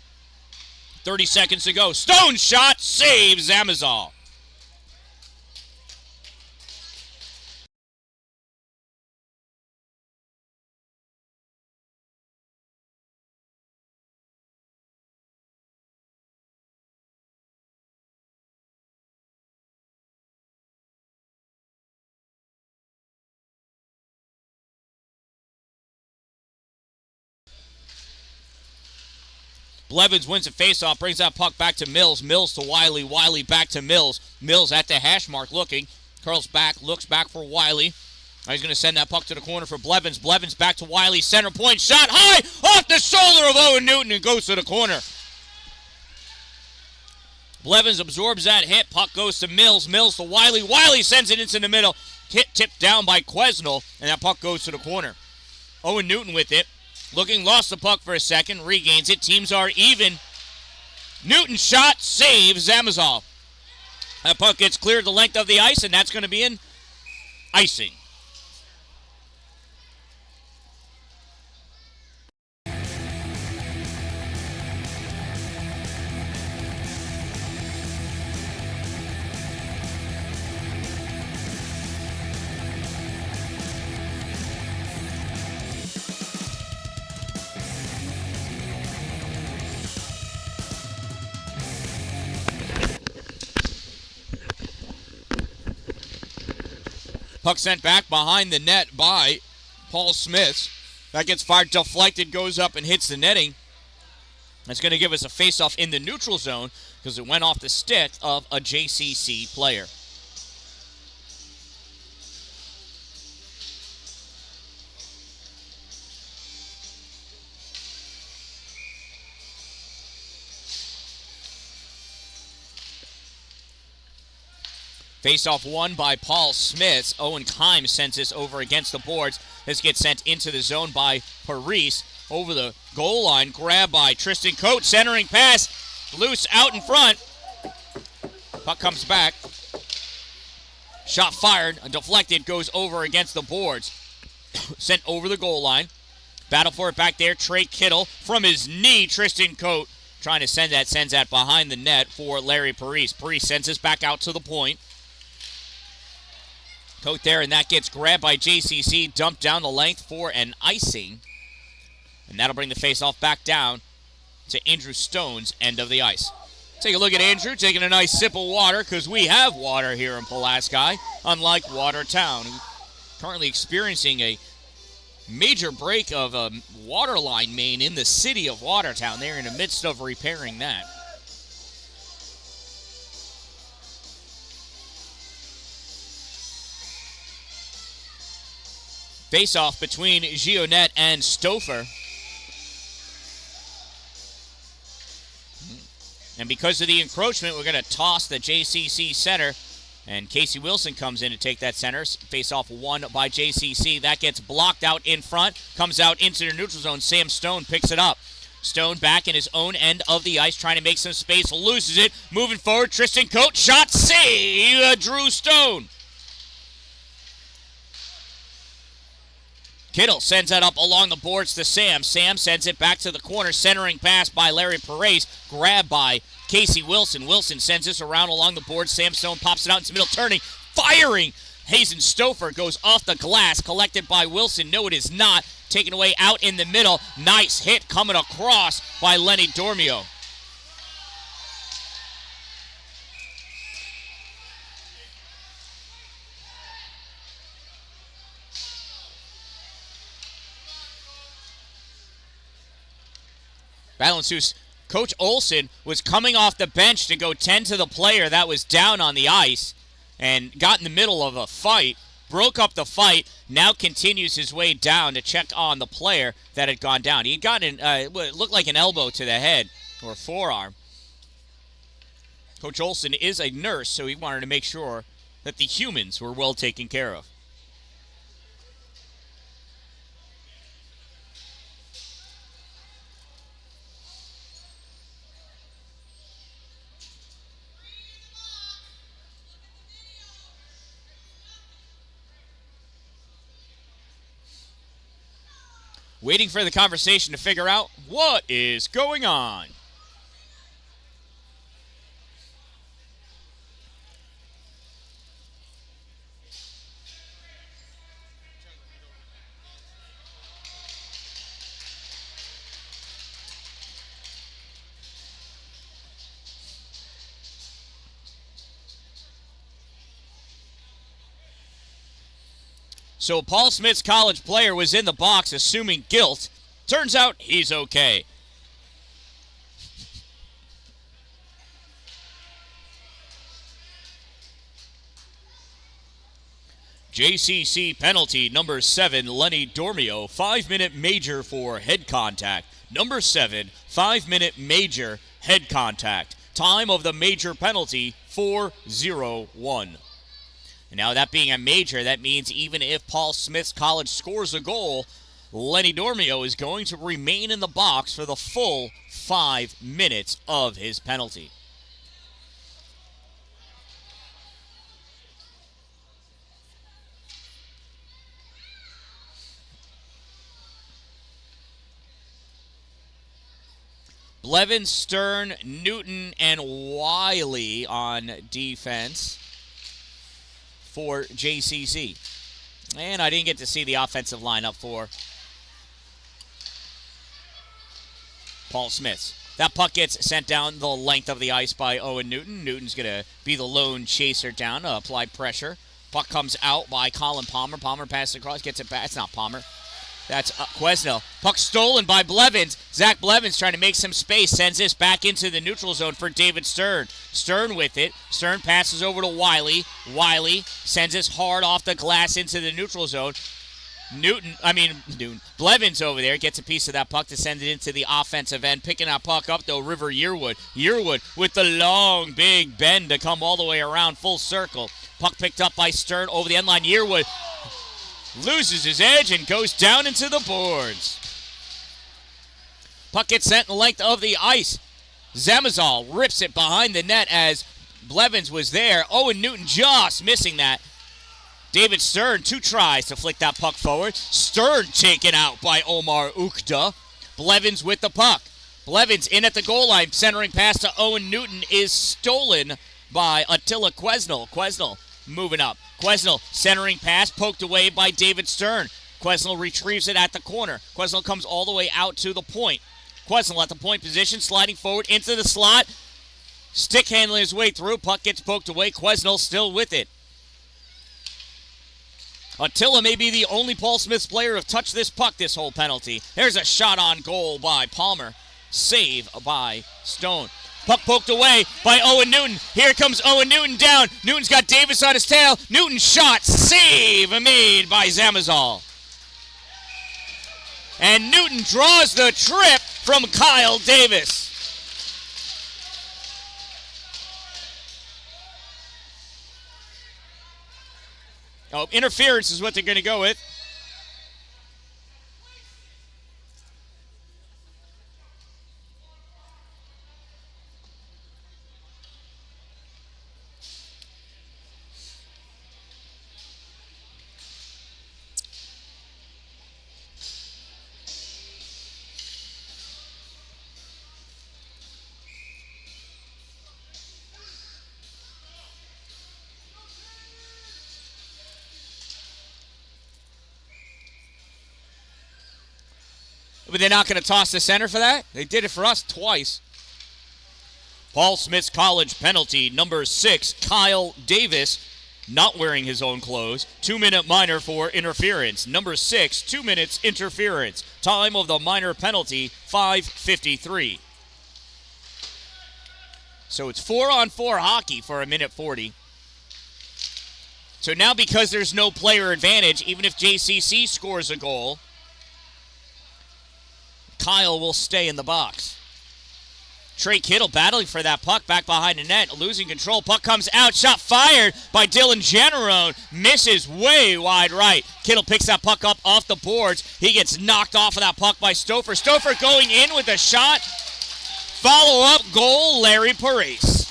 30 seconds to go. Stone shot, saves Zamazal. Blevins wins a faceoff, brings that puck back to Mills. Mills to Wiley. Wiley back to Mills. Mills at the hash mark looking. Curls back, looks back for Wiley. Now he's going to send that puck to the corner for Blevins. Blevins back to Wiley. Center point shot high off the shoulder of Owen Newton and goes to the corner. Blevins absorbs that hit. Puck goes to Mills. Mills to Wiley. Wiley sends it into the middle. Hit tipped down by Quesnel, and that puck goes to the corner. Owen Newton with it. Looking, lost the puck for a second, regains it. Teams are even. Newton shot, saves Zamazal. That puck gets cleared the length of the ice, and that's going to be in icing. Puck sent back behind the net by Paul Smith. That gets fired, deflected, goes up and hits the netting. That's going to give us a face-off in the neutral zone because it went off the stick of a JCC player. Face-off won by Paul Smith. Owen Kimes sends this over against the boards. This gets sent into the zone by Parise. Over the goal line, grab by Tristan Coates. Centering pass, loose out in front. Puck comes back. Shot fired, deflected, goes over against the boards. Sent over the goal line. Battle for it back there. Trey Kittle from his knee. Tristan Coates trying to sends that behind the net for Larry Parise. Parise sends this back out to the point. Coates there, and that gets grabbed by JCC, dumped down the length for an icing. And that'll bring the face-off back down to Andrew Stone's end of the ice. Take a look at Andrew taking a nice sip of water, because we have water here in Pulaski, unlike Watertown, currently experiencing a major break of a water line main in the city of Watertown. They're in the midst of repairing that. Face-off between Gionnet and Stouffer. And because of the encroachment, we're going to toss the JCC center. And Casey Wilson comes in to take that center. Face-off won by JCC. That gets blocked out in front. Comes out into the neutral zone. Sam Stone picks it up. Stone back in his own end of the ice, trying to make some space. Loses it. Moving forward. Tristan Coates. Shot save. Drew Stone. Kittle sends that up along the boards to Sam. Sam sends it back to the corner. Centering pass by Larry Parise. Grabbed by Casey Wilson. Wilson sends this around along the board. Sam Stone pops it out into the middle. Turning. Firing. Hazen Stouffer goes off the glass. Collected by Wilson. No, it is not. Taken away out in the middle. Nice hit coming across by Lenny Dormio. Battle ensues. Coach Olson was coming off the bench to go tend to the player that was down on the ice and got in the middle of a fight, broke up the fight, now continues his way down to check on the player that had gone down. He had gotten, it looked like an elbow to the head or forearm. Coach Olson is a nurse, so he wanted to make sure that the humans were well taken care of. Waiting for the conversation to figure out what is going on. So Paul Smith's college player was in the box assuming guilt. Turns out he's okay. JCC penalty number 7, Lenny Dormio, 5-minute major for head contact. Number 7, 5-minute major head contact. Time of the major penalty, 4:01. And now that being a major, that means even if Paul Smith's college scores a goal, Lenny Dormio is going to remain in the box for the full 5 minutes of his penalty. Blevins, Stern, Newton, and Wiley on defense for JCC. And I didn't get to see the offensive lineup for Paul Smith. That puck gets sent down the length of the ice by Owen Newton. Newton's going to be the lone chaser down to apply pressure. Puck comes out by Colin Palmer. Palmer passes across, gets it back. It's not Palmer. That's Quesnel. Puck stolen by Blevins. Zach Blevins trying to make some space. Sends this back into the neutral zone for David Stern. Stern with it. Stern passes over to Wiley. Wiley sends this hard off the glass into the neutral zone. Blevins over there gets a piece of that puck to send it into the offensive end. Picking that puck up, though, River Yearwood. Yearwood with the long, big bend to come all the way around full circle. Puck picked up by Stern over the end line. Yearwood loses his edge and goes down into the boards. Puck gets sent in the length of the ice. Zamazal rips it behind the net as Blevins was there. Owen Newton just missing that. David Stern, 2 tries to flick that puck forward. Stern taken out by Omar Ukda. Blevins with the puck. Blevins in at the goal line. Centering pass to Owen Newton is stolen by Attila Quesnel. Quesnel moving up. Quesnel centering pass poked away by David Stern. Quesnel retrieves it at the corner. Quesnel comes all the way out to the point. Quesnel at the point position, sliding forward into the slot. Stick handling his way through. Puck gets poked away. Quesnel still with it. Attila may be the only Paul Smith's player to have touched this puck this whole penalty. There's a shot on goal by Palmer. Save by Stone. Puck poked away by Owen Newton. Here comes Owen Newton down. Newton's got Davis on his tail. Newton shot. Save made by Zamazal. And Newton draws the trip from Kyle Davis. Oh, interference is what they're going to go with. But they're not going to toss the center for that? They did it for us twice. Paul Smith's College penalty, number 6, Kyle Davis, not wearing his own clothes. 2-minute minor for interference. Number 6, 2 minutes interference. Time of the minor penalty, 5:53. So it's 4-on-4 hockey for 1:40. So now because there's no player advantage, even if JCC scores a goal, Kyle will stay in the box. Trey Kittle battling for that puck back behind the net, losing control. Puck comes out, shot fired by Dylan Generone. Misses way wide right. Kittle picks that puck up off the boards. He gets knocked off of that puck by Stouffer. Stouffer going in with a shot. Follow-up goal, Larry Parise.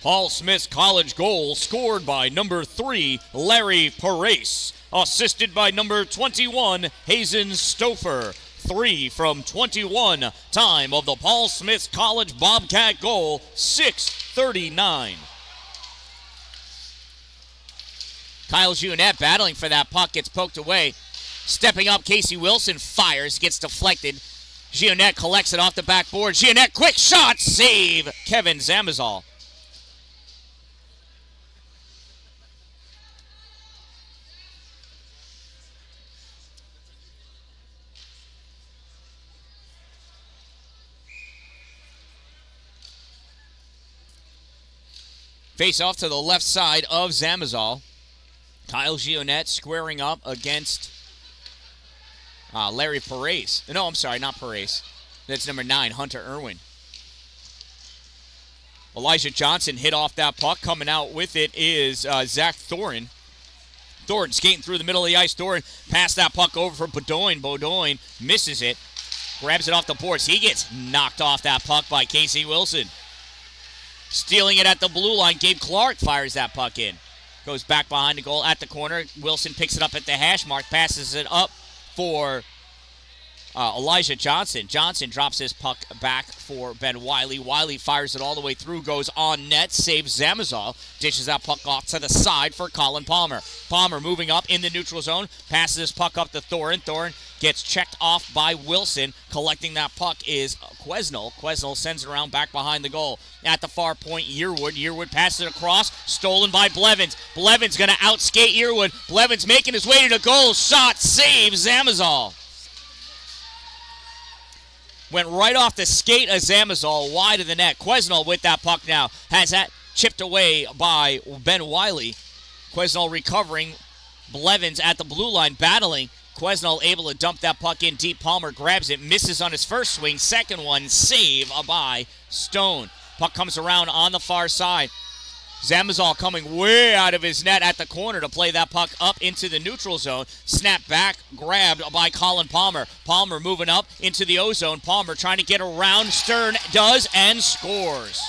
Paul Smith's college goal scored by number 3, Larry Parise. Assisted by number 21, Hazen Stouffer. 3 from 21. Time of the Paul Smith's College Bobcat goal, 6:39. Kyle Gionette battling for that puck, gets poked away. Stepping up, Casey Wilson fires, gets deflected. Gionette collects it off the backboard. Gionette, quick shot, save, Kevin Zamazal. Face off to the left side of Zamazal. Kyle Gionette squaring up against Larry Parise. No, I'm sorry, not Parise. That's number 9, Hunter Irwin. Elijah Johnson hit off that puck. Coming out with it is Zach Thorin. Thorin skating through the middle of the ice. Thorin passed that puck over for Beaudoin. Beaudoin misses it. Grabs it off the boards. He gets knocked off that puck by Casey Wilson. Stealing it at the blue line, Gabe Clark fires that puck in. Goes back behind the goal at the corner. Wilson picks it up at the hash mark, passes it up for Elijah Johnson. Johnson drops his puck back for Ben Wiley. Wiley fires it all the way through, goes on net, saves Zamazal, dishes that puck off to the side for Colin Palmer. Palmer moving up in the neutral zone, passes his puck up to Thorin. Thorin gets checked off by Wilson. Collecting that puck is Quesnel. Quesnel sends it around back behind the goal. At the far point, Yearwood. Yearwood passes it across, stolen by Blevins. Blevins going to outskate Yearwood. Blevins making his way to the goal. Shot, save, Zamazal. Went right off the skate of Zamazal, wide of the net. Quesnel with that puck now. Has that chipped away by Ben Wiley. Quesnel recovering. Blevins at the blue line battling. Quesnel able to dump that puck in deep. Palmer grabs it, misses on his first swing. Second one, save by Stone. Puck comes around on the far side. Zamazal coming way out of his net at the corner to play that puck up into the neutral zone. Snap back, grabbed by Colin Palmer. Palmer moving up into the O-zone. Palmer trying to get around. Stern does and scores.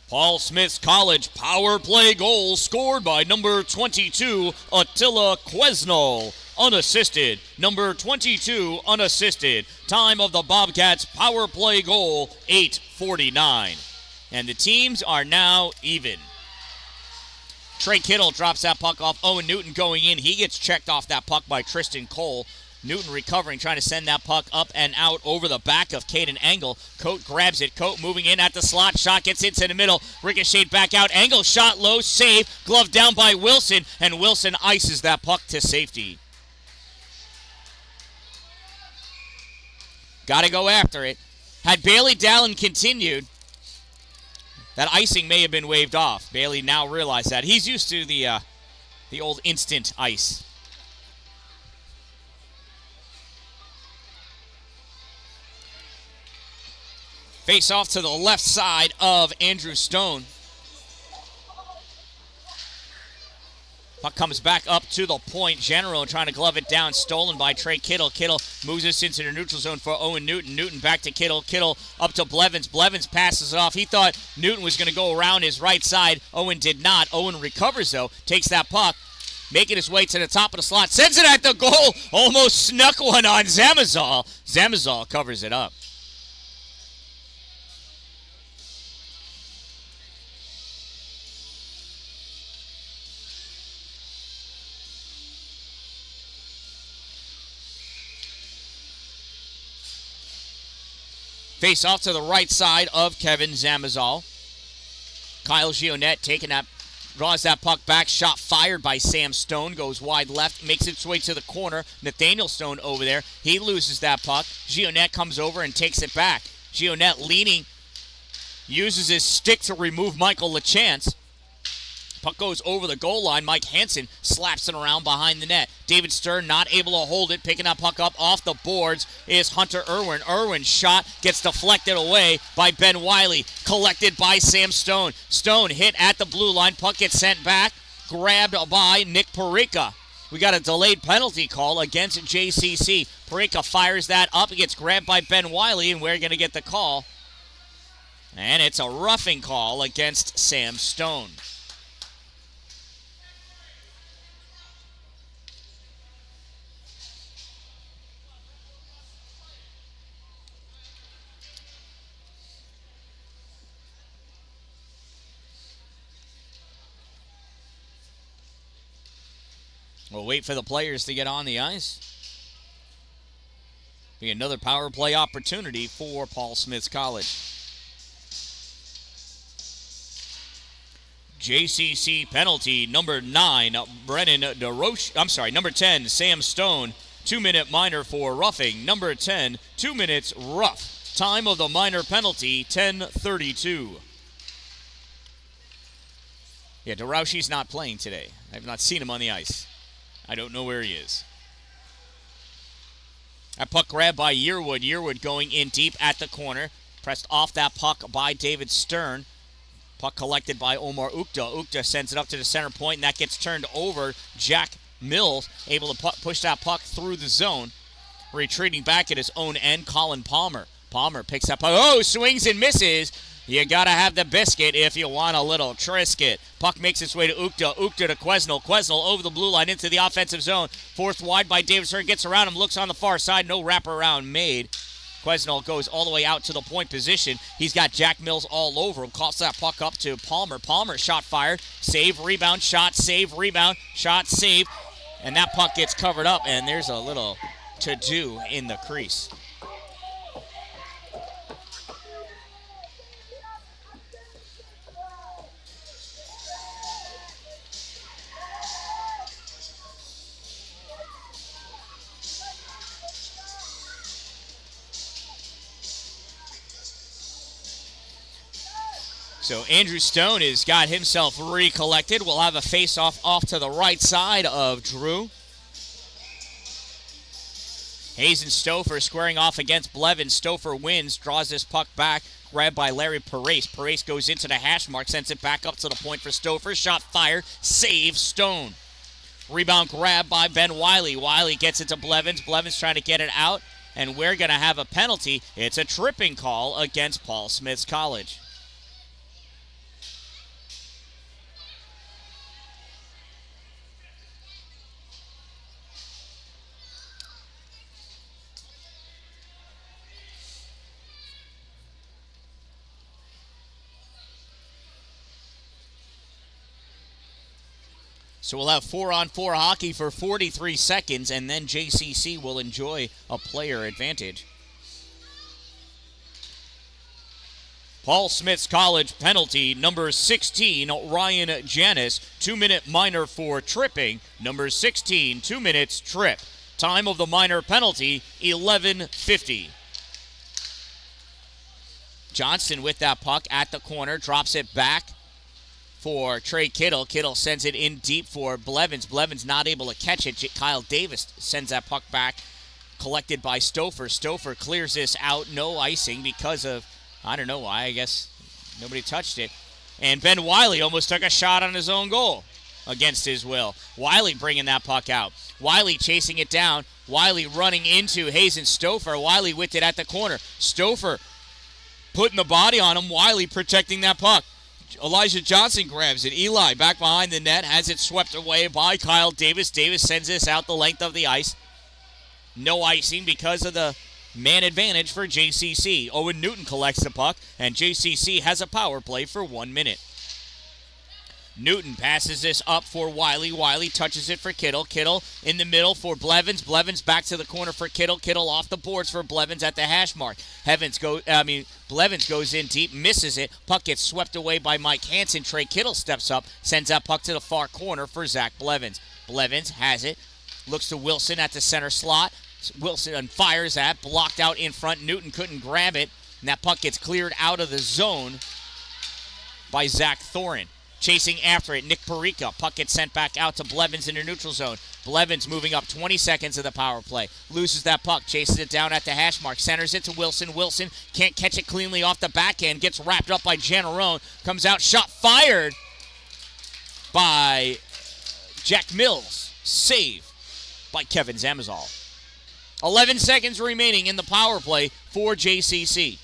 Paul Smith's College power play goal scored by number 22, Attila Quesnel. Unassisted. Number 22, unassisted. Time of the Bobcats power play goal, 8:49. And the teams are now even. Trey Kittle drops that puck off. Owen Newton going in. He gets checked off that puck by Tristan Cole. Newton recovering, trying to send that puck up and out over the back of Caden Engel. Coate grabs it. Coate moving in at the slot. Shot gets into the middle. Ricocheted back out. Engel shot low. Save. Glove down by Wilson. And Wilson ices that puck to safety. Got to go after it. Had Bailey Dallin continued, that icing may have been waved off. Bailey now realized that. He's used to the old instant ice. Face off to the left side of Andrew Stone. Puck comes back up to the point. General trying to glove it down. Stolen by Trey Kittle. Kittle moves us into the neutral zone for Owen Newton. Newton back to Kittle. Kittle up to Blevins. Blevins passes it off. He thought Newton was going to go around his right side. Owen did not. Owen recovers, though. Takes that puck. Making his way to the top of the slot. Sends it at the goal. Almost snuck one on Zamazal. Zamazal covers it up. Face off to the right side of Kevin Zamazal. Kyle Gionette taking that, draws that puck back. Shot fired by Sam Stone. Goes wide left, makes its way to the corner. Nathaniel Stone over there. He loses that puck. Gionette comes over and takes it back. Gionette leaning, uses his stick to remove Michael LaChance. Puck goes over the goal line. Mike Hansen slaps it around behind the net. David Stern not able to hold it. Picking that puck up off the boards is Hunter Irwin. Irwin's shot gets deflected away by Ben Wiley. Collected by Sam Stone. Stone hit at the blue line. Puck gets sent back. Grabbed by Nick Perica. We got a delayed penalty call against JCC. Perica fires that up. It gets grabbed by Ben Wiley, and we're going to get the call. And it's a roughing call against Sam Stone. We'll wait for the players to get on the ice. Be another power play opportunity for Paul Smith's College. JCC penalty, number 9, Brennan DeRoche. Number 10, Sam Stone. 2-minute minor for roughing. Number 10, 2 minutes rough. Time of the minor penalty, 10:32. Yeah, DeRoche's not playing today. I have not seen him on the ice. I don't know where he is. That puck grabbed by Yearwood. Yearwood going in deep at the corner. Pressed off that puck by David Stern. Puck collected by Omar Ukta. Ukta sends it up to the center point, and that gets turned over. Jack Mills able to push that puck through the zone. Retreating back at his own end, Colin Palmer. Palmer picks up, swings and misses. You got to have the biscuit if you want a little Triscuit. Puck makes its way to Ukta. Ukta to Quesnel. Quesnel over the blue line into the offensive zone. Fourth wide by David Stern. Gets around him. Looks on the far side. No wraparound made. Quesnel goes all the way out to the point position. He's got Jack Mills all over him. Calls that puck up to Palmer. Palmer shot fired. Save, rebound, shot, save, rebound, shot, save. And that puck gets covered up, and there's a little to-do in the crease. So Andrew Stone has got himself recollected. We'll have a face-off off to the right side of Drew. Hayes and Stouffer squaring off against Blevins. Stouffer wins, draws this puck back, grabbed by Larry Parise. Parise goes into the hash mark, sends it back up to the point for Stouffer. Shot fired, save Stone. Rebound grab by Ben Wiley. Wiley gets it to Blevins. Blevins trying to get it out, and we're going to have a penalty. It's a tripping call against Paul Smith's College. So we'll have 4-on-4 hockey for 43 seconds, and then JCC will enjoy a player advantage. Paul Smith's College penalty, number 16, Ryan Janis, 2-minute minor for tripping. Number 16, 2 minutes trip. Time of the minor penalty, 11:50. Johnston with that puck at the corner, drops it back for Trey Kittle. Kittle sends it in deep for Blevins. Blevins not able to catch it. Kyle Davis sends that puck back, collected by Stouffer. Stouffer clears this out. No icing because of, I don't know why. I guess nobody touched it. And Ben Wiley almost took a shot on his own goal against his will. Wiley bringing that puck out. Wiley chasing it down. Wiley running into Hayes and Stouffer. Wiley with it at the corner. Stouffer putting the body on him. Wiley protecting that puck. Elijah Johnson grabs it. Eli back behind the net, has it swept away by Kyle Davis. Davis sends this out the length of the ice. No icing because of the man advantage for JCC. Owen Newton collects the puck, and JCC has a power play for 1 minute. Newton passes this up for Wiley. Wiley touches it for Kittle. Kittle in the middle for Blevins. Blevins back to the corner for Kittle. Kittle off the boards for Blevins at the hash mark. Blevins goes in deep, misses it. Puck gets swept away by Mike Hansen. Trey Kittle steps up, sends that puck to the far corner for Zach Blevins. Blevins has it, looks to Wilson at the center slot. Wilson fires that, blocked out in front. Newton couldn't grab it, and that puck gets cleared out of the zone by Zach Thorin. Chasing after it, Nick Perica. Puck gets sent back out to Blevins in the neutral zone. Blevins moving up 20 seconds of the power play. Loses that puck, chases it down at the hash mark. Centers it to Wilson. Wilson can't catch it cleanly off the backhand. Gets wrapped up by Janarone. Comes out, shot fired by Jack Mills. Save by Kevin Zamazal. 11 seconds remaining in the power play for JCC.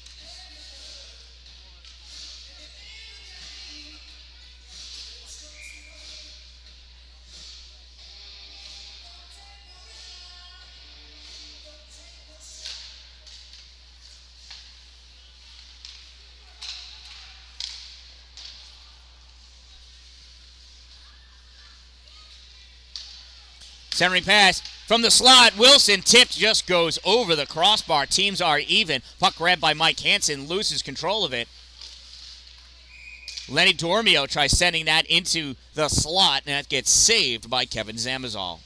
Centering pass from the slot. Wilson tipped, just goes over the crossbar. Teams are even. Puck grabbed by Mike Hansen, loses control of it. Lenny Dormio tries sending that into the slot, and that gets saved by Kevin Zamazal.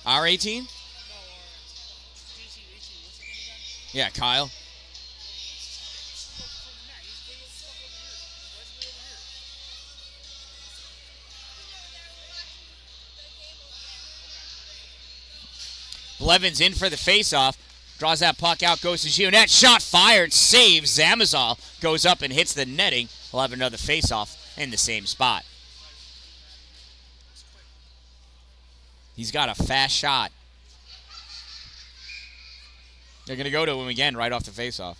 R18? Yeah, Kyle. Blevins in for the faceoff. Draws that puck out, goes to Gionette. Shot fired, saves. Zamazal goes up and hits the netting. We'll have another faceoff in the same spot. He's got a fast shot. They're going to go to him again right off the faceoff.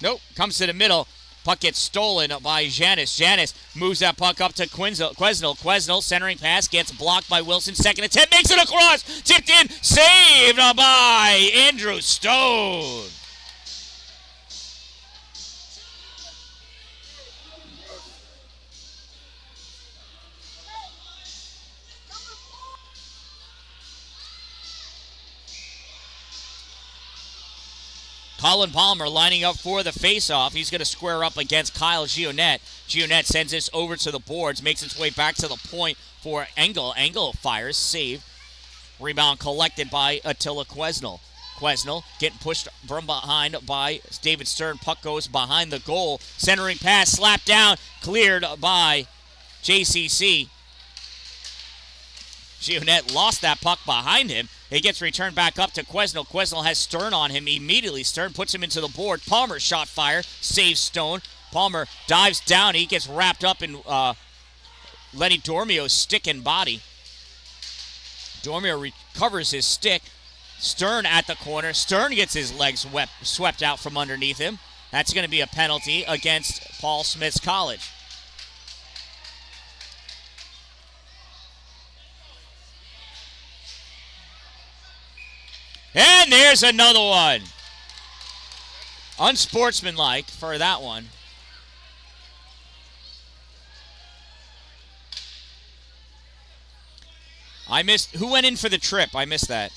Nope, comes to the middle. Puck gets stolen by Janis. Janis moves that puck up to Quesnel. Quesnel, centering pass, gets blocked by Wilson. Second attempt, makes it across. Tipped in, saved by Andrew Stone. Colin Palmer lining up for the faceoff. He's going to square up against Kyle Gionette. Gionette sends this over to the boards, makes its way back to the point for Engel. Engel fires, save. Rebound collected by Attila Quesnel. Quesnel getting pushed from behind by David Stern. Puck goes behind the goal. Centering pass, slapped down, cleared by JCC. Gionette lost that puck behind him. It gets returned back up to Quesnel. Quesnel has Stern on him immediately. Stern puts him into the board. Palmer shot fire, saves Stone. Palmer dives down. He gets wrapped up in Lenny Dormio's stick and body. Dormio recovers his stick. Stern at the corner. Stern gets his legs swept out from underneath him. That's going to be a penalty against Paul Smith's College. And there's another one. Unsportsmanlike for that one. I missed. Who went in for the trip? I missed that.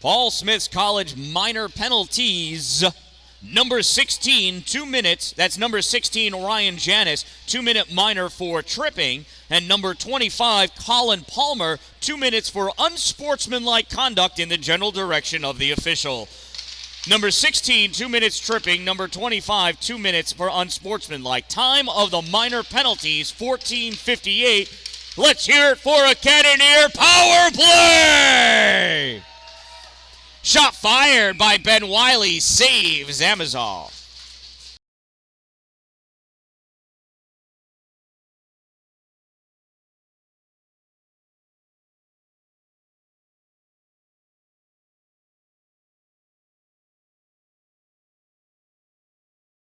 Paul Smith's College minor penalties. Number 16, 2 minutes. That's number 16, Ryan Janis, 2-minute minor for tripping. And number 25, Colin Palmer, 2 minutes for unsportsmanlike conduct in the general direction of the official. Number 16, 2 minutes tripping. Number 25, 2 minutes for unsportsmanlike. Time of the minor penalties, 14:58. Let's hear it for a Cannoneer power play! Shot fired by Ben Wiley, saves Amazon.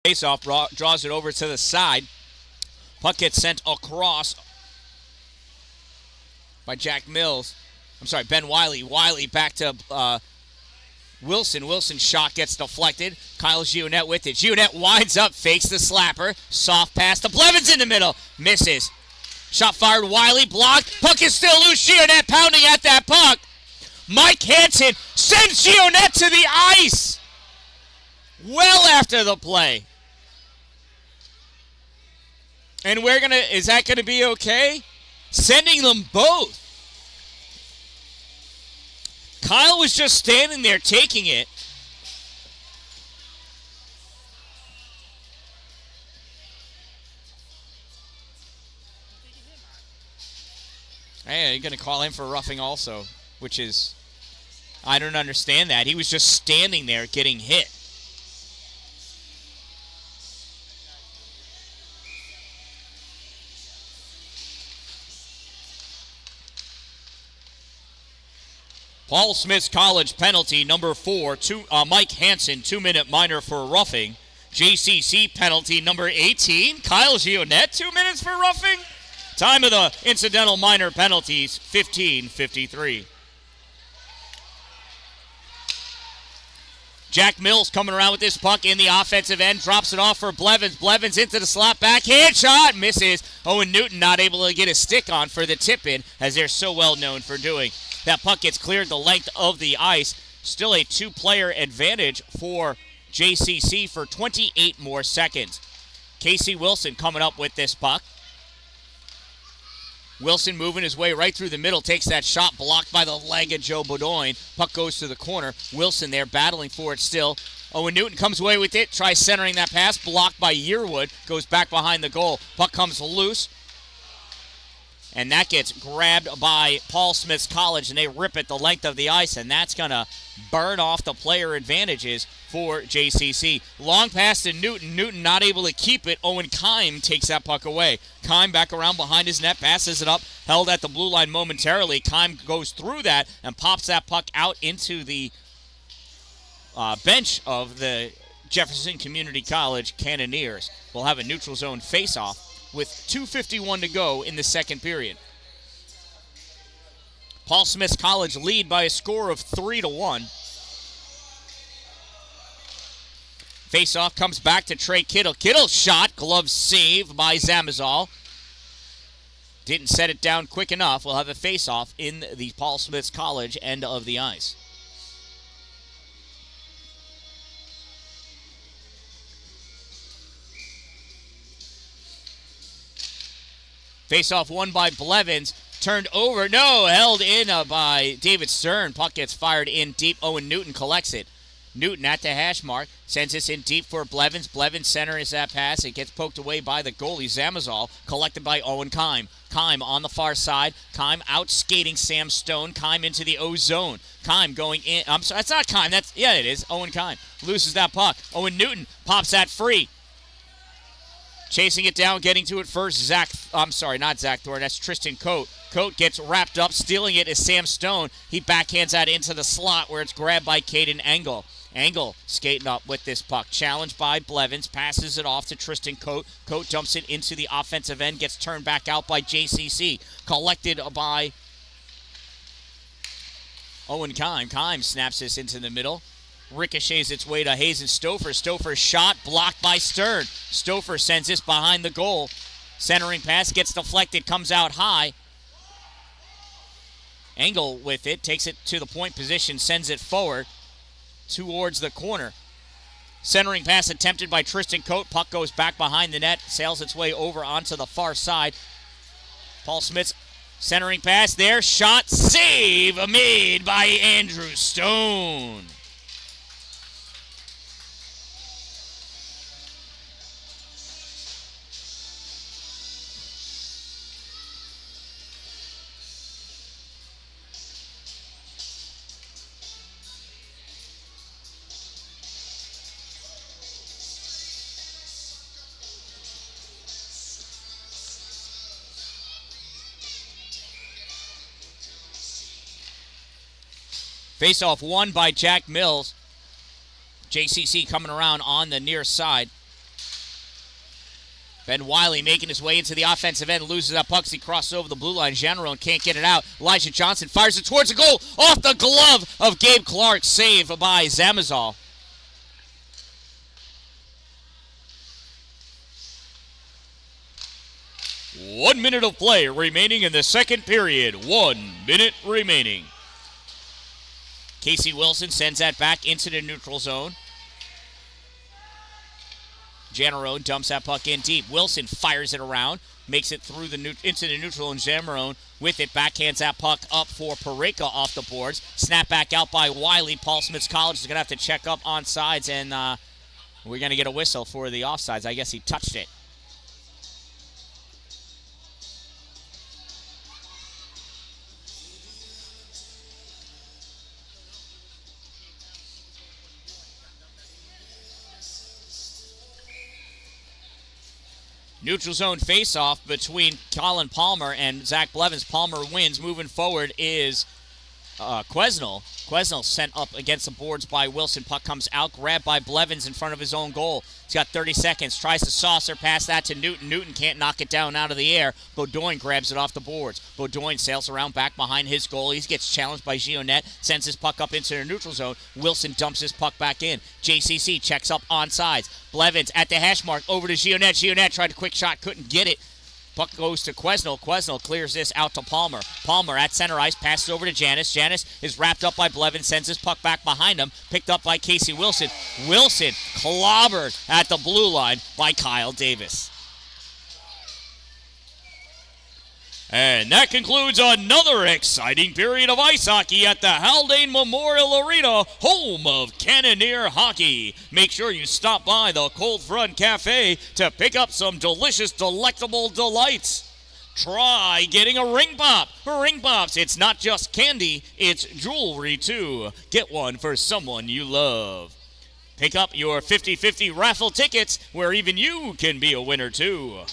Faceoff draws it over to the side. Puck gets sent across by Jack Mills. I'm sorry, Ben Wiley. Wiley back to Wilson. Wilson's shot gets deflected. Kyle Gionette with it. Gionette winds up, fakes the slapper. Soft pass to Blevins in the middle. Misses. Shot fired. Wiley blocked. Puck is still loose. Gionette pounding at that puck. Mike Hansen sends Gionette to the ice. Well after the play. And is that gonna be okay? Sending them both. Kyle was just standing there taking it. Hey, you're going to call him for roughing also, which is, I don't understand that. He was just standing there getting hit. Paul Smith's College penalty, number 4, Mike Hansen, 2-minute minor for roughing. JCC penalty, number 18, Kyle Gionette, 2 minutes for roughing. Time of the incidental minor penalties, 15:53. Jack Mills coming around with this puck in the offensive end, drops it off for Blevins. Blevins into the slot, backhand shot, misses. Owen Newton not able to get his stick on for the tip-in, as they're so well known for doing. That puck gets cleared the length of the ice. Still a 2-player advantage for JCC for 28 more seconds. Casey Wilson coming up with this puck. Wilson moving his way right through the middle, takes that shot, blocked by the leg of Joe Bedoin. Puck goes to the corner. Wilson there battling for it still. Owen Newton comes away with it, tries centering that pass, blocked by Yearwood, goes back behind the goal. Puck comes loose, and that gets grabbed by Paul Smith's College, and they rip it the length of the ice, and that's going to burn off the player advantages for JCC. Long pass to Newton. Newton not able to keep it. Owen Kime takes that puck away. Kime back around behind his net, passes it up, held at the blue line momentarily. Kime goes through that and pops that puck out into the bench of the Jefferson Community College Cannoneers. We'll have a neutral zone face-off with 2:51 to go in the second period. Paul Smith's College lead by a score of 3-1. Face-off comes back to Trey Kittle. Kittle's shot, glove save by Zamazal. Didn't set it down quick enough. We'll have a face-off in the Paul Smith's College end of the ice. Face-off won by Blevins. Turned over. No, held in by David Stern. Puck gets fired in deep. Owen Newton collects it. Newton at the hash mark. Sends this in deep for Blevins. Blevins centers that pass. It gets poked away by the goalie, Zamazal. Collected by Owen Kime. Kime on the far side. Kime out skating Sam Stone. Kime into the O zone. Kime going in. I'm sorry, that's not Kime. Yeah, it is. Owen Kime loses that puck. Owen Newton pops that free. Chasing it down, getting to it first, not Zach Thorne, that's Tristan Coate. Coate gets wrapped up, stealing it is Sam Stone. He backhands that into the slot where it's grabbed by Caden Engel. Engel skating up with this puck. Challenged by Blevins, passes it off to Tristan Coate. Coate dumps it into the offensive end, gets turned back out by JCC. Collected by Owen Kime. Kime snaps this into the middle. Ricochets its way to Hazen Stouffer. Stouffer's shot blocked by Stern. Stouffer sends this behind the goal. Centering pass gets deflected, comes out high. Engel with it, takes it to the point position, sends it forward towards the corner. Centering pass attempted by Tristan Coate. Puck goes back behind the net, sails its way over onto the far side. Paul Smith's centering pass there. Shot, save made by Andrew Stone. Face-off won by Jack Mills. JCC coming around on the near side. Ben Wiley making his way into the offensive end, loses that puck as he crosses over the blue line. General can't get it out. Elijah Johnson fires it towards the goal. Off the glove of Gabe Clark. Save by Zamazal. 1 minute of play remaining in the second period. 1 minute remaining. Casey Wilson sends that back into the neutral zone. Janarone dumps that puck in deep. Wilson fires it around, makes it through into the neutral, and Janarone with it backhands that puck up for Pareka off the boards. Snap back out by Wiley. Paul Smith's College is going to have to check up on sides, and we're going to get a whistle for the offsides. I guess he touched it. Neutral zone face-off between Colin Palmer and Zach Blevins. Palmer wins. Moving forward is Quesnel. Quesnel sent up against the boards by Wilson. Puck comes out, grabbed by Blevins in front of his own goal. He's got 30 seconds. Tries to saucer past that to Newton. Newton can't knock it down out of the air. Beaudoin grabs it off the boards. Beaudoin sails around back behind his goal. He gets challenged by Gionnet. Sends his puck up into the neutral zone. Wilson dumps his puck back in. JCC checks up on sides. Blevins at the hash mark over to Gionnet. Gionnet tried a quick shot, couldn't get it. Puck goes to Quesnel. Quesnel clears this out to Palmer. Palmer at center ice, passes over to Janis. Janis is wrapped up by Blevin, sends his puck back behind him, picked up by Casey Wilson. Wilson clobbered at the blue line by Kyle Davis. And that concludes another exciting period of ice hockey at the Haldane Memorial Arena, home of Cannoneer hockey. Make sure you stop by the Cold Front Cafe to pick up some delicious, delectable delights. Try getting a ring pop. Ring pops, it's not just candy, it's jewelry too. Get one for someone you love. Pick up your 50-50 raffle tickets where even you can be a winner too.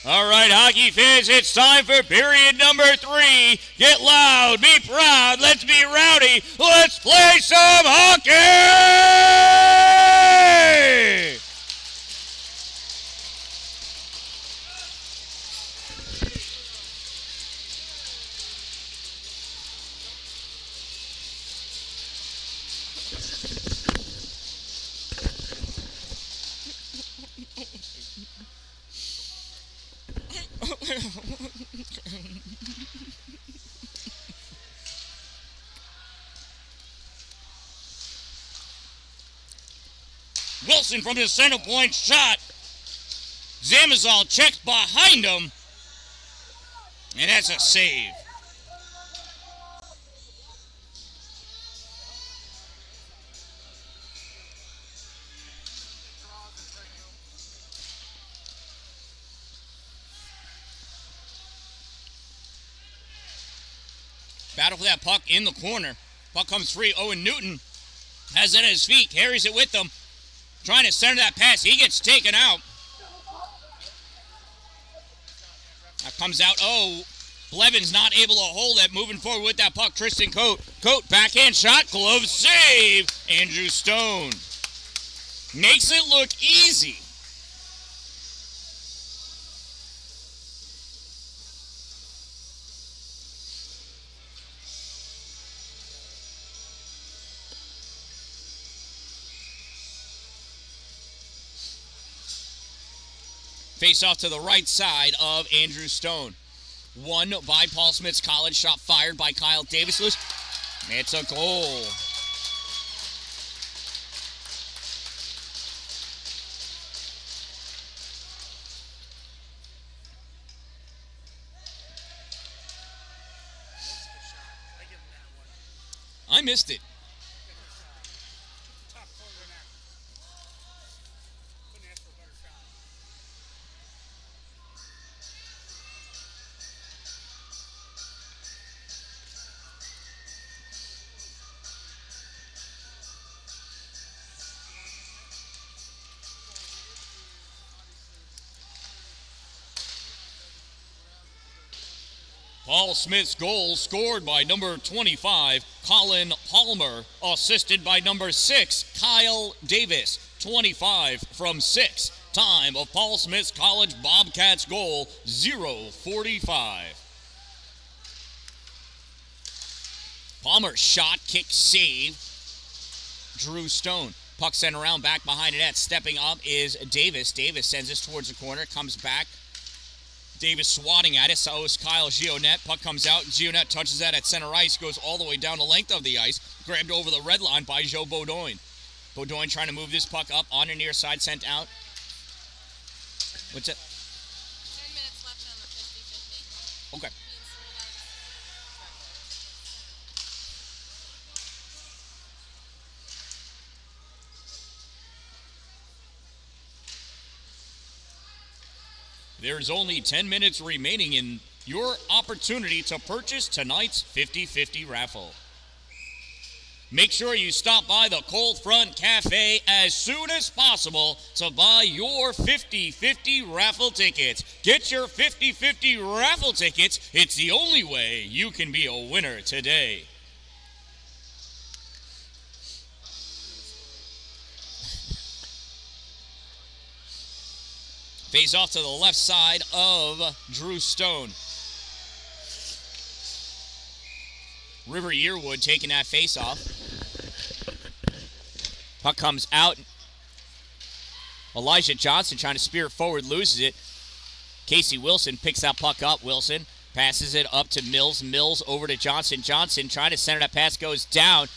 All right, hockey fans, it's time for period number 3. Get loud, be proud, let's be rowdy, let's play some hockey! Wilson from his center point shot. Zamazal checks behind him. And that's a save. Battle for that puck in the corner. Puck comes free. Owen Newton has it at his feet. Carries it with him. Trying to center that pass. He gets taken out. That comes out. Oh, Blevins not able to hold it. Moving forward with that puck. Tristan Coate. Coate, backhand shot. Glove save. Andrew Stone. Makes it look easy. Face off to the right side of Andrew Stone. Won by Paul Smith's College. Shot fired by Kyle Davis. It's a goal. I missed it. Paul Smith's goal scored by number 25, Colin Palmer, assisted by number 6, Kyle Davis. 25 from 6. Time of Paul Smith's College Bobcats goal, 0:45. Palmer shot, kick, save. Drew Stone. Puck sent around, back behind the net. Stepping up is Davis. Davis sends this towards the corner, comes back. Davis swatting at it, so is Kyle Gionet. Puck comes out, Gionet touches that at center ice, goes all the way down the length of the ice, grabbed over the red line by Joe Beaudoin. Beaudoin trying to move this puck up on the near side, sent out. What's it? 10 minutes left on the 50-50. Okay. There's only 10 minutes remaining in your opportunity to purchase tonight's 50-50 raffle. Make sure you stop by the Cold Front Cafe as soon as possible to buy your 50-50 raffle tickets. Get your 50-50 raffle tickets. It's the only way you can be a winner today. Face off to the left side of Drew Stone. River Yearwood taking that face off. Puck comes out. Elijah Johnson trying to spear forward, loses it. Casey Wilson picks that puck up. Wilson passes it up to Mills. Mills over to Johnson. Johnson trying to center that pass, goes down.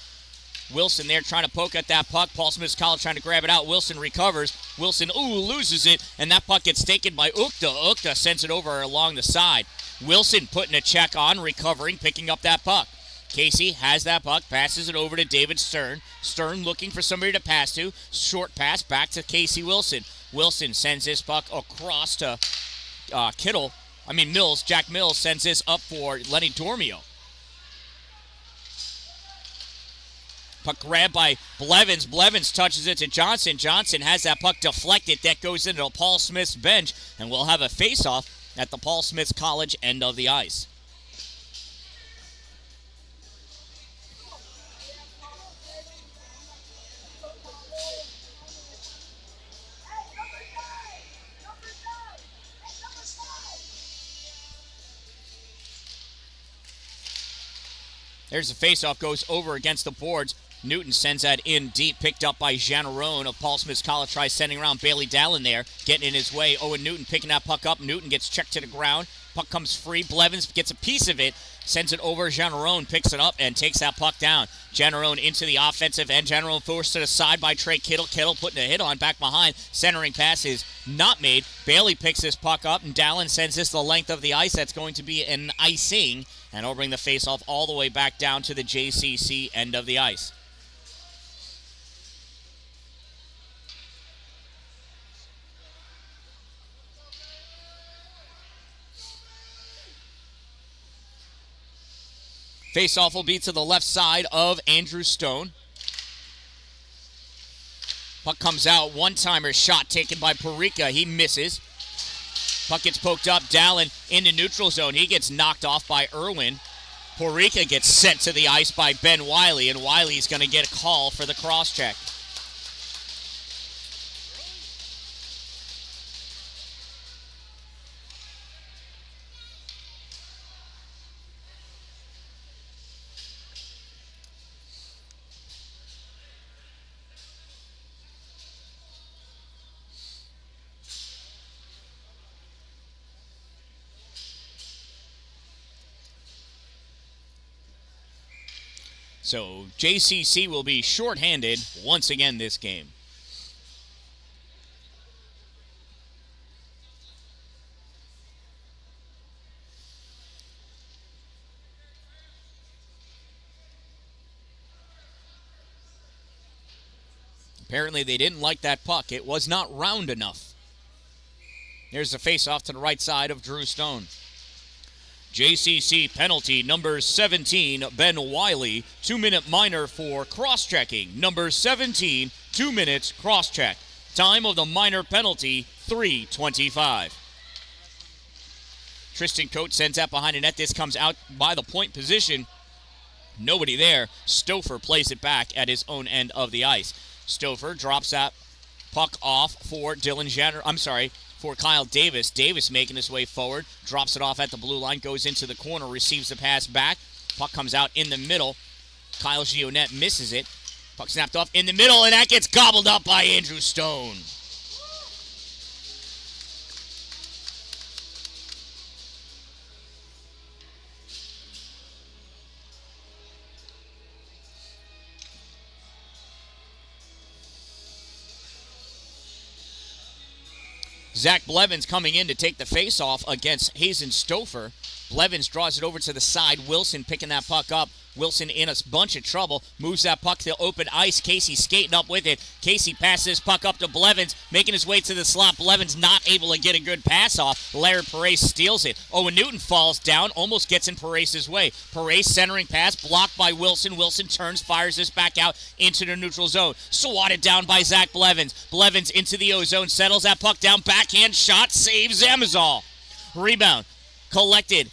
Wilson there trying to poke at that puck. Paul Smith's College trying to grab it out. Wilson recovers. Wilson, loses it. And that puck gets taken by Ukta. Ukta sends it over along the side. Wilson putting a check on, recovering, picking up that puck. Casey has that puck, passes it over to David Stern. Stern looking for somebody to pass to. Short pass back to Casey Wilson. Wilson sends this puck across to Mills. Jack Mills sends this up for Lenny Dormio. Puck grabbed by Blevins. Blevins touches it to Johnson. Johnson has that puck deflected. That goes into Paul Smith's bench, and we'll have a face-off at the Paul Smith College end of the ice. There's the faceoff, goes over against the boards. Newton sends that in deep, picked up by Jeanneron of Paul Smith College. Tries sending around Bailey Dallin there, getting in his way. Owen Newton picking that puck up. Newton gets checked to the ground. Puck comes free. Blevins gets a piece of it, sends it over. Jeanneron picks it up and takes that puck down. Jeanneron into the offensive end. Jeanneron forced to the side by Trey Kittle. Kittle putting a hit on back behind. Centering pass is not made. Bailey picks this puck up, and Dallin sends this the length of the ice. That's going to be an icing, and it'll bring the faceoff all the way back down to the JCC end of the ice. Faceoff will be to the left side of Andrew Stone. Puck comes out. One-timer shot taken by Parika. He misses. Puck gets poked up. Dallin in the neutral zone. He gets knocked off by Irwin. Parika gets sent to the ice by Ben Wiley, and Wiley's going to get a call for the cross-check. So JCC will be shorthanded once again this game. Apparently they didn't like that puck. It was not round enough. There's the face-off to the right side of Drew Stone. JCC penalty, number 17, Ben Wiley. 2-minute minor for cross-checking. Number 17, 2 minutes cross-check. Time of the minor penalty, 3:25. Tristan Coates sends that behind the net. This comes out by the point position. Nobody there. Stouffer plays it back at his own end of the ice. Stouffer drops that puck off for for Kyle Davis. Davis making his way forward, drops it off at the blue line, goes into the corner, receives the pass back. Puck comes out in the middle. Kyle Gionette misses it. Puck snapped off in the middle, and that gets gobbled up by Andrew Stone. Zach Blevins coming in to take the face-off against Hazen Stouffer. Blevins draws it over to the side. Wilson picking that puck up. Wilson in a bunch of trouble. Moves that puck to open ice. Casey skating up with it. Casey passes his puck up to Blevins, making his way to the slot. Blevins not able to get a good pass off. Larry Perez steals it. Owen Newton falls down, almost gets in Perez's way. Perez centering pass, blocked by Wilson. Wilson turns, fires this back out into the neutral zone. Swatted down by Zach Blevins. Blevins into the O-zone, settles that puck down. Backhand shot, saves Zamazal. Rebound collected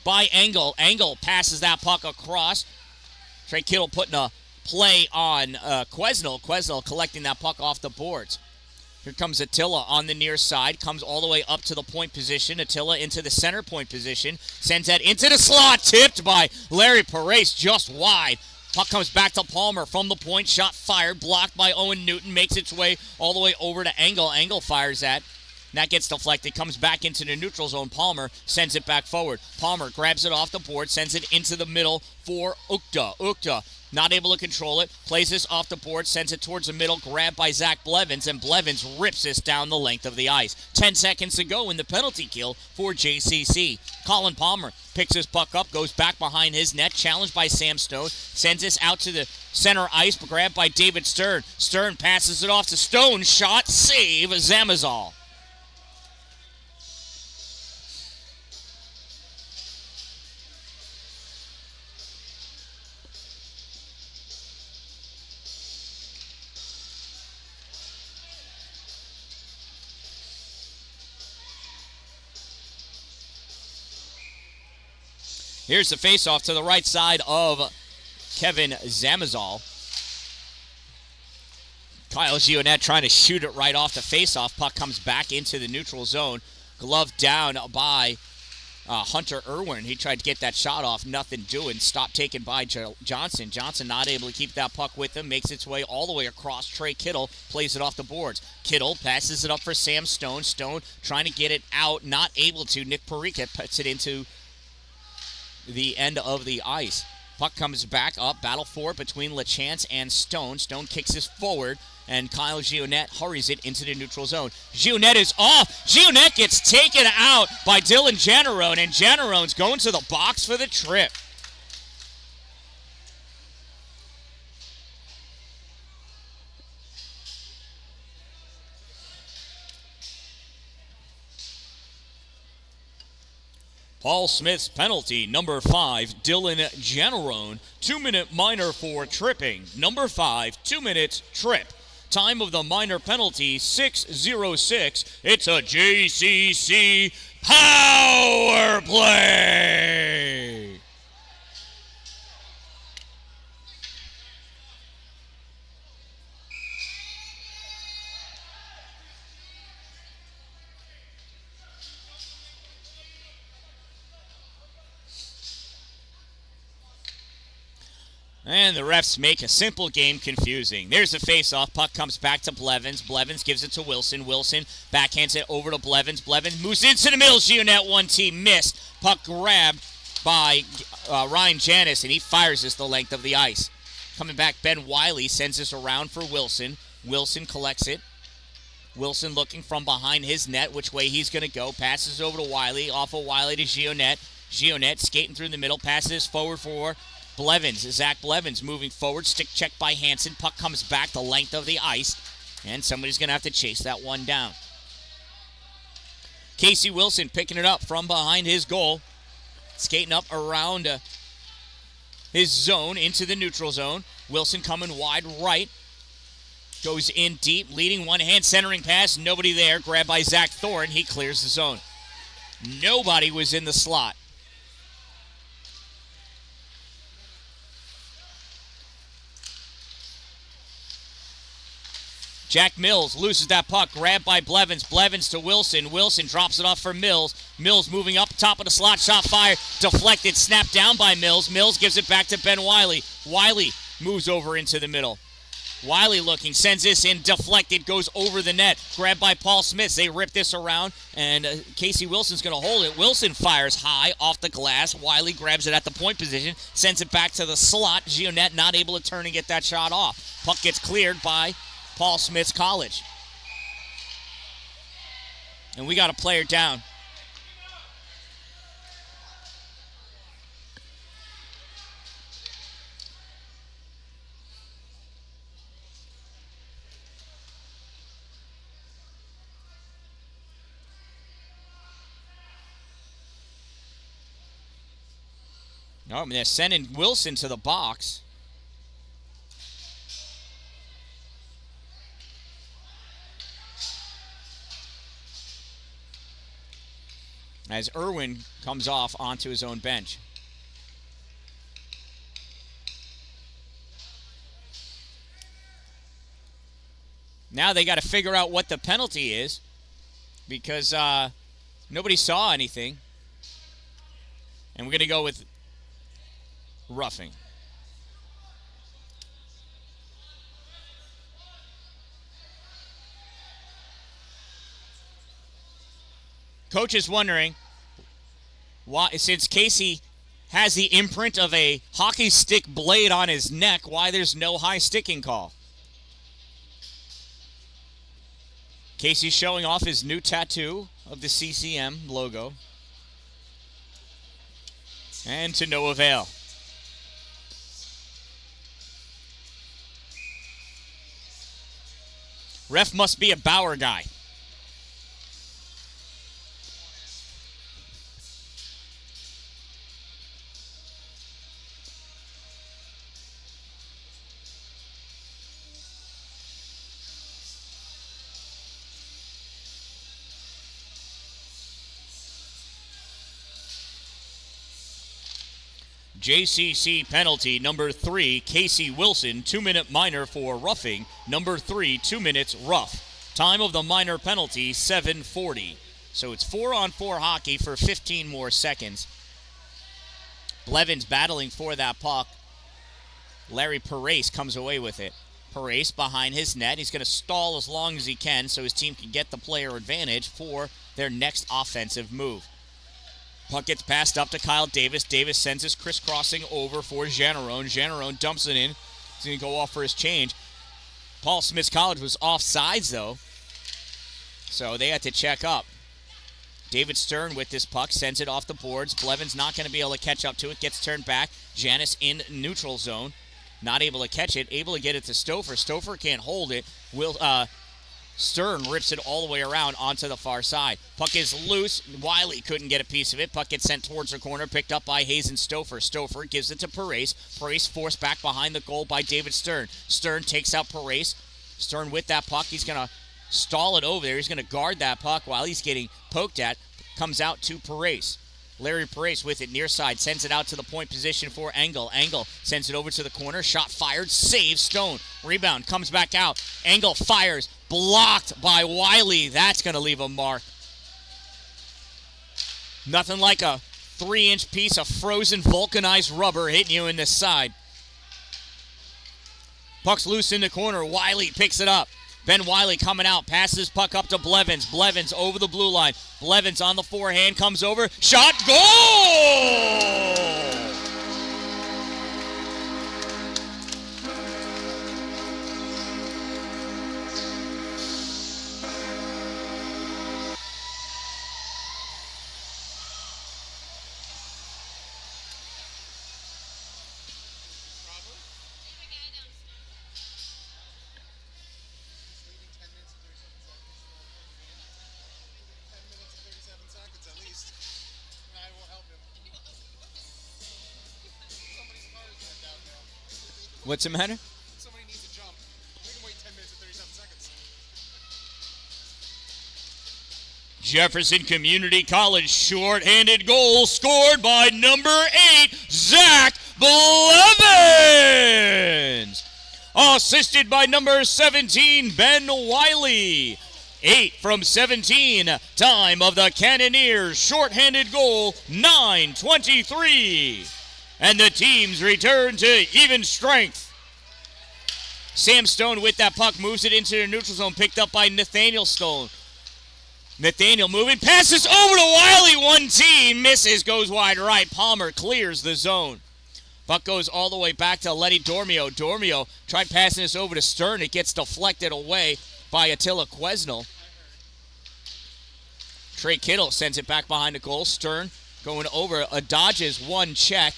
by Engel. Engel passes that puck across. Trey Kittle putting a play on Quesnel. Quesnel collecting that puck off the boards. Here comes Attila on the near side. Comes all the way up to the point position. Attila into the center point position. Sends that into the slot. Tipped by Larry Perez just wide. Puck comes back to Palmer from the point. Shot fired. Blocked by Owen Newton. Makes its way all the way over to Engel. Engel fires that. That gets deflected, comes back into the neutral zone. Palmer sends it back forward. Palmer grabs it off the board, sends it into the middle for Ukta. Ukta not able to control it, plays this off the board, sends it towards the middle, grabbed by Zach Blevins, and Blevins rips this down the length of the ice. 10 seconds to go in the penalty kill for JCC. Colin Palmer picks his puck up, goes back behind his net, challenged by Sam Stone, sends this out to the center ice, grabbed by David Stern. Stern passes it off to Stone, shot, save, Zamazal. Here's the faceoff to the right side of Kevin Zamazal. Kyle Gionette trying to shoot it right off the faceoff. Puck comes back into the neutral zone. Glove down by Hunter Irwin. He tried to get that shot off. Nothing doing. Stop taken by Johnson. Johnson not able to keep that puck with him. Makes its way all the way across. Trey Kittle plays it off the boards. Kittle passes it up for Sam Stone. Stone trying to get it out. Not able to. Nick Parika puts it into the end of the ice. Puck comes back up. Battle for it between LaChance and Stone. Stone kicks this forward, and Kyle Gionette hurries it into the neutral zone. Gionette is off. Gionette gets taken out by Dylan Jannerone, and Jannerone's going to the box for the trip. Paul Smith's penalty, number 5, Dylan Jannerone. 2-minute minor for tripping. Number 5, 2 minutes trip. Time of the minor penalty, 6:06. It's a JCC power play. And the refs make a simple game confusing. There's a face-off. Puck comes back to Blevins. Blevins gives it to Wilson. Wilson backhands it over to Blevins. Blevins moves into the middle. Gionette 1T missed. Puck grabbed by Ryan Janis, and he fires this the length of the ice. Coming back, Ben Wiley sends this around for Wilson. Wilson collects it. Wilson looking from behind his net, which way he's going to go. Passes over to Wiley. Off of Wiley to Gionette. Gionette skating through the middle. Passes forward for Blevins. Zach Blevins moving forward. Stick check by Hansen. Puck comes back the length of the ice. And somebody's going to have to chase that one down. Casey Wilson picking it up from behind his goal. Skating up around his zone into the neutral zone. Wilson coming wide right. Goes in deep. Leading one hand centering pass. Nobody there. Grabbed by Zach Thorne. He clears the zone. Nobody was in the slot. Jack Mills loses that puck. Grabbed by Blevins. Blevins to Wilson. Wilson drops it off for Mills. Mills moving up top of the slot. Shot fire. Deflected. Snapped down by Mills. Mills gives it back to Ben Wiley. Wiley moves over into the middle. Wiley looking. Sends this in. Deflected. Goes over the net. Grabbed by Paul Smith. They rip this around. And Casey Wilson's going to hold it. Wilson fires high off the glass. Wiley grabs it at the point position. Sends it back to the slot. Gionette not able to turn and get that shot off. Puck gets cleared by Paul Smith's College. And we got a player down. Oh, they're sending Wilson to the box. As Irwin comes off onto his own bench. Now they got to figure out what the penalty is because nobody saw anything. And we're going to go with roughing. Coach is wondering why, since Casey has the imprint of a hockey stick blade on his neck, why there's no high sticking call. Casey's showing off his new tattoo of the CCM logo. And to no avail. Ref must be a Bauer guy. JCC penalty number 3, Casey Wilson, 2-minute minor for roughing. Number 3, 2 minutes rough. Time of the minor penalty, 7:40. So it's 4-on-4 hockey for 15 more seconds. Blevins battling for that puck. Larry Parise comes away with it. Parise behind his net. He's going to stall as long as he can so his team can get the player advantage for their next offensive move. Puck gets passed up to Kyle Davis. Davis sends his crisscrossing over for Jannerone. Jannerone dumps it in. He's going to go off for his change. Paul Smith's College was offsides, though, so they had to check up. David Stern with this puck sends it off the boards. Blevins not going to be able to catch up to it. Gets turned back. Janis in neutral zone. Not able to catch it. Able to get it to Stouffer. Stouffer can't hold it. Stern rips it all the way around onto the far side. Puck is loose. Wiley couldn't get a piece of it. Puck gets sent towards the corner, picked up by Hayes and Stouffer. Stouffer gives it to Parise. Parise forced back behind the goal by David Stern. Stern takes out Parise. Stern with that puck. He's going to stall it over there. He's going to guard that puck while he's getting poked at. Comes out to Parise. Larry Parise with it near side. Sends it out to the point position for Engel. Engel sends it over to the corner. Shot fired. Save Stone. Rebound. Comes back out. Engel fires. Blocked by Wiley. That's going to leave a mark. Nothing like a 3-inch piece of frozen vulcanized rubber hitting you in the side. Puck's loose in the corner. Wiley picks it up. Ben Wiley coming out, passes puck up to Blevins. Blevins over the blue line. Blevins on the forehand, comes over. Shot, goal! What's the matter? Somebody needs a jump. We can wait 10 minutes and 37 seconds. Jefferson Community College short-handed goal scored by number 8, Zach Blevins. Assisted by number 17, Ben Wiley. 8 from 17. Time of the Cannoneers short-handed goal, 9:23. And the teams return to even strength. Sam Stone with that puck moves it into the neutral zone, picked up by Nathaniel Stone. Nathaniel moving, passes over to Wiley, 1T, misses, goes wide right. Palmer clears the zone. Puck goes all the way back to Letty Dormio. Dormio tried passing this over to Stern. It gets deflected away by Attila Quesnel. Trey Kittle sends it back behind the goal. Stern going over, dodges one check.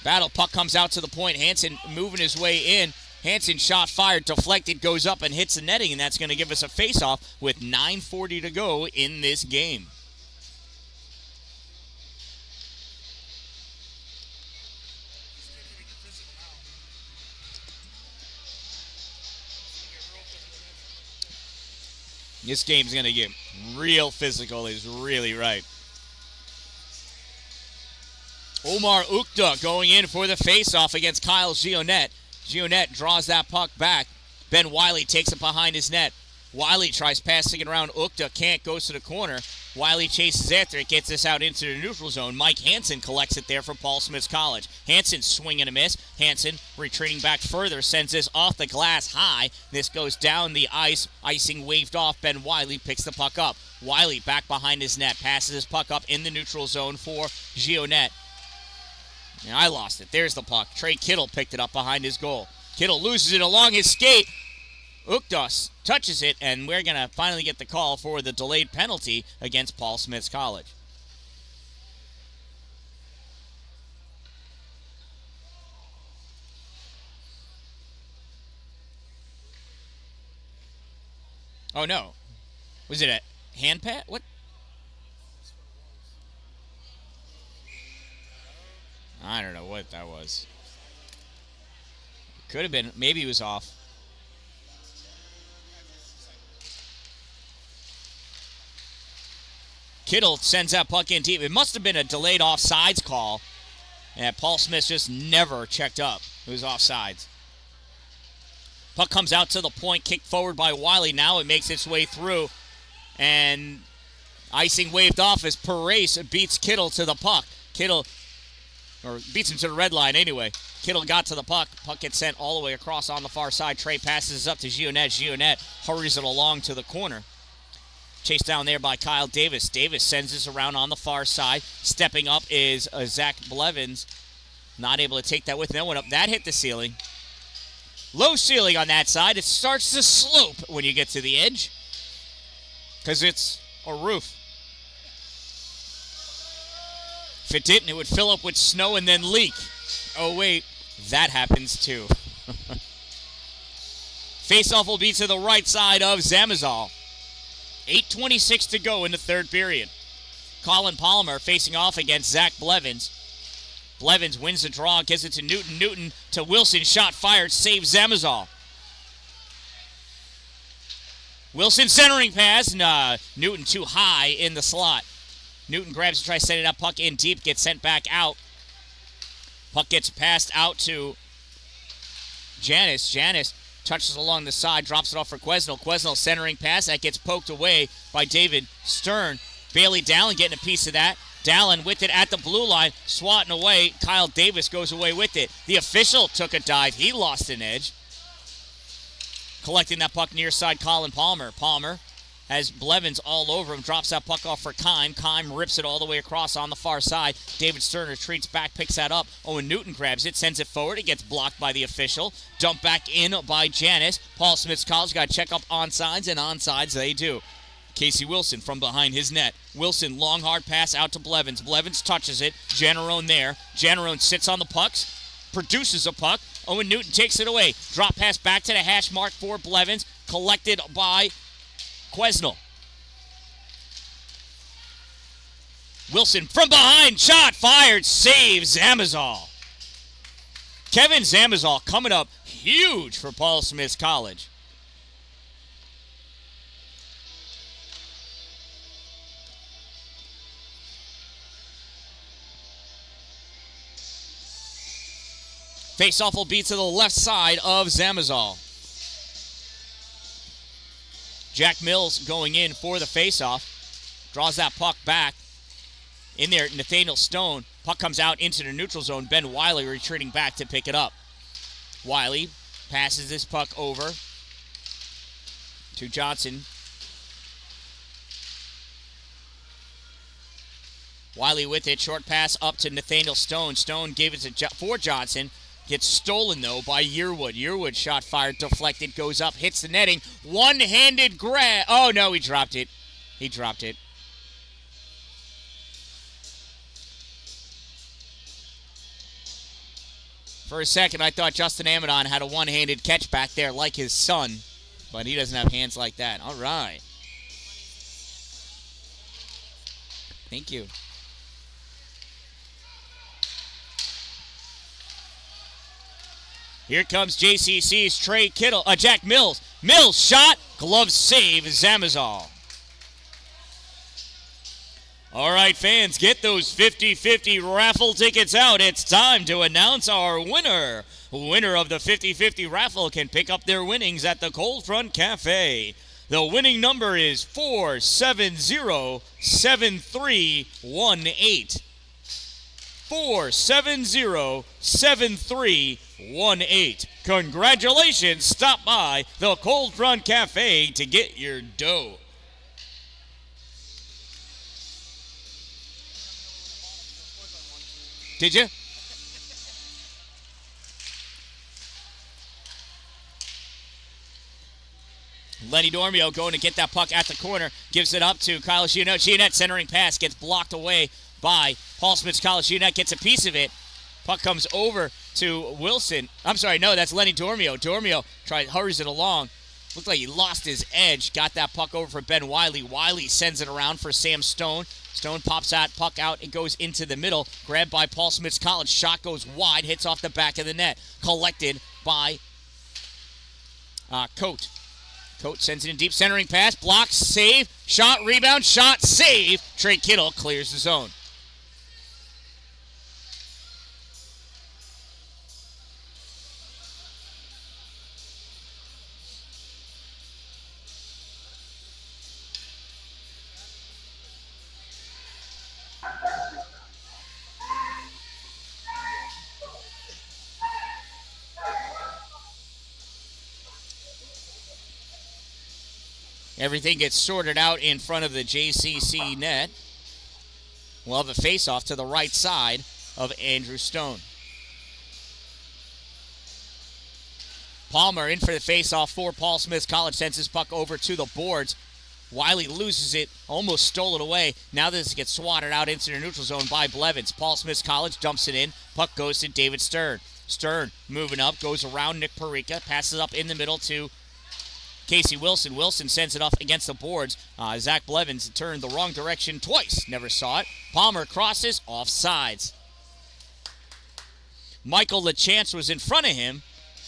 Battle puck comes out to the point. Hansen moving his way in. Hansen shot fired, deflected, goes up and hits the netting, and that's going to give us a face-off with 9:40 to go in this game. This game's going to get real physical, is really right. Omar Ukta going in for the face-off against Kyle Gionette. Gionette draws that puck back. Ben Wiley takes it behind his net. Wiley tries passing it around Ukta, can't, goes to the corner. Wiley chases after it, gets this out into the neutral zone. Mike Hansen collects it there for Paul Smith's College. Hansen swing and a miss. Hansen retreating back further, sends this off the glass high. This goes down the ice, icing waved off. Ben Wiley picks the puck up. Wiley back behind his net, passes his puck up in the neutral zone for Gionette. And I lost it. There's the puck. Trey Kittle picked it up behind his goal. Kittle loses it along his skate. Uktas touches it, and we're going to finally get the call for the delayed penalty against Paul Smith's College. Oh, no. Was it a hand pat? What? I don't know what that was. Could have been. Maybe he was off. Kittle sends that puck in deep. It must have been a delayed offsides call. And Paul Smith just never checked up. It was offsides. Puck comes out to the point, kicked forward by Wiley. Now it makes its way through. And icing waved off as Parise beats Kittle to the puck. Kittle, or beats him to the red line anyway. Kittle got to the puck. Puck gets sent all the way across on the far side. Trey passes up to Gionette. Gionette hurries it along to the corner. Chased down there by Kyle Davis. Davis sends this around on the far side. Stepping up is Zach Blevins. Not able to take that with him. That went up. That hit the ceiling. Low ceiling on that side. It starts to slope when you get to the edge because it's a roof. If it didn't, it would fill up with snow and then leak. Oh, wait. That happens, too. Faceoff will be to the right side of Zamazal. 8:26 to go in the third period. Colin Palmer facing off against Zach Blevins. Blevins wins the draw, gives it to Newton. Newton to Wilson. Shot fired. Saves Zamazal. Wilson centering pass. Newton too high in the slot. Newton grabs to try setting up. Puck in deep. Gets sent back out. Puck gets passed out to Janis. Janis touches along the side. Drops it off for Quesnel. Quesnel centering pass. That gets poked away by David Stern. Bailey Dallin getting a piece of that. Dallin with it at the blue line, swatting away. Kyle Davis goes away with it. The official took a dive. He lost an edge. Collecting that puck near side, Colin Palmer. Palmer has Blevins all over him. Drops that puck off for Kime. Kime rips it all the way across on the far side. David Stern retreats back, picks that up. Owen Newton grabs it, sends it forward. It gets blocked by the official. Dumped back in by Janis. Paul Smith's College got to check up onsides, and onsides they do. Casey Wilson from behind his net. Wilson, long, hard pass out to Blevins. Blevins touches it. Generone there. Generone sits on the pucks, produces a puck. Owen Newton takes it away. Drop pass back to the hash mark for Blevins. Collected by Quesnel. Wilson from behind. Shot fired. Saves Zamazal. Kevin Zamazal coming up huge for Paul Smith's College. Faceoff will be to the left side of Zamazal. Jack Mills going in for the faceoff. Draws that puck back. In there, Nathaniel Stone. Puck comes out into the neutral zone. Ben Wiley retreating back to pick it up. Wiley passes this puck over to Johnson. Wiley with it. Short pass up to Nathaniel Stone. Stone gave it for Johnson. Gets stolen, though, by Yearwood. Yearwood shot fired, deflected, goes up, hits the netting. One-handed grab. Oh, no, he dropped it. He dropped it. For a second, I thought Justin Amadon had a one-handed catch back there like his son, but he doesn't have hands like that. All right. Thank you. Here comes JCC's Jack Mills. Mills shot, glove save, Zamazal. All right, fans, get those 50-50 raffle tickets out. It's time to announce our winner. Winner of the 50-50 raffle can pick up their winnings at the Cold Front Cafe. The winning number is 470-7318. 470-7318. Congratulations. Stop by the Cold Front Cafe to get your dough. Did you? Lenny Dormio going to get that puck at the corner. Gives it up to Kyle Gionette. Gionette centering pass gets blocked away by Paul Smith's College. Gionette gets a piece of it. Puck comes over to Wilson. I'm sorry, no, that's Lenny Dormio. Dormio hurries it along. Looked like he lost his edge. Got that puck over for Ben Wiley. Wiley sends it around for Sam Stone. Stone pops that puck out. It goes into the middle. Grabbed by Paul Smith's College. Shot goes wide. Hits off the back of the net. Collected by Coate. Coate sends it in deep, centering pass. Block, save, shot, rebound, shot, save. Trey Kittle clears the zone. Everything gets sorted out in front of the JCC net. We'll have a face-off to the right side of Andrew Stone. Palmer in for the face-off for Paul Smith College. Sends his puck over to the boards. Wiley loses it, almost stole it away. Now this gets swatted out into the neutral zone by Blevins. Paul Smith College dumps it in. Puck goes to David Stern. Stern moving up, goes around Nick Perica, passes up in the middle to Casey Wilson. Wilson sends it off against the boards. Zach Blevins turned the wrong direction twice. Never saw it. Palmer crosses, offsides. Michael LaChance was in front of him,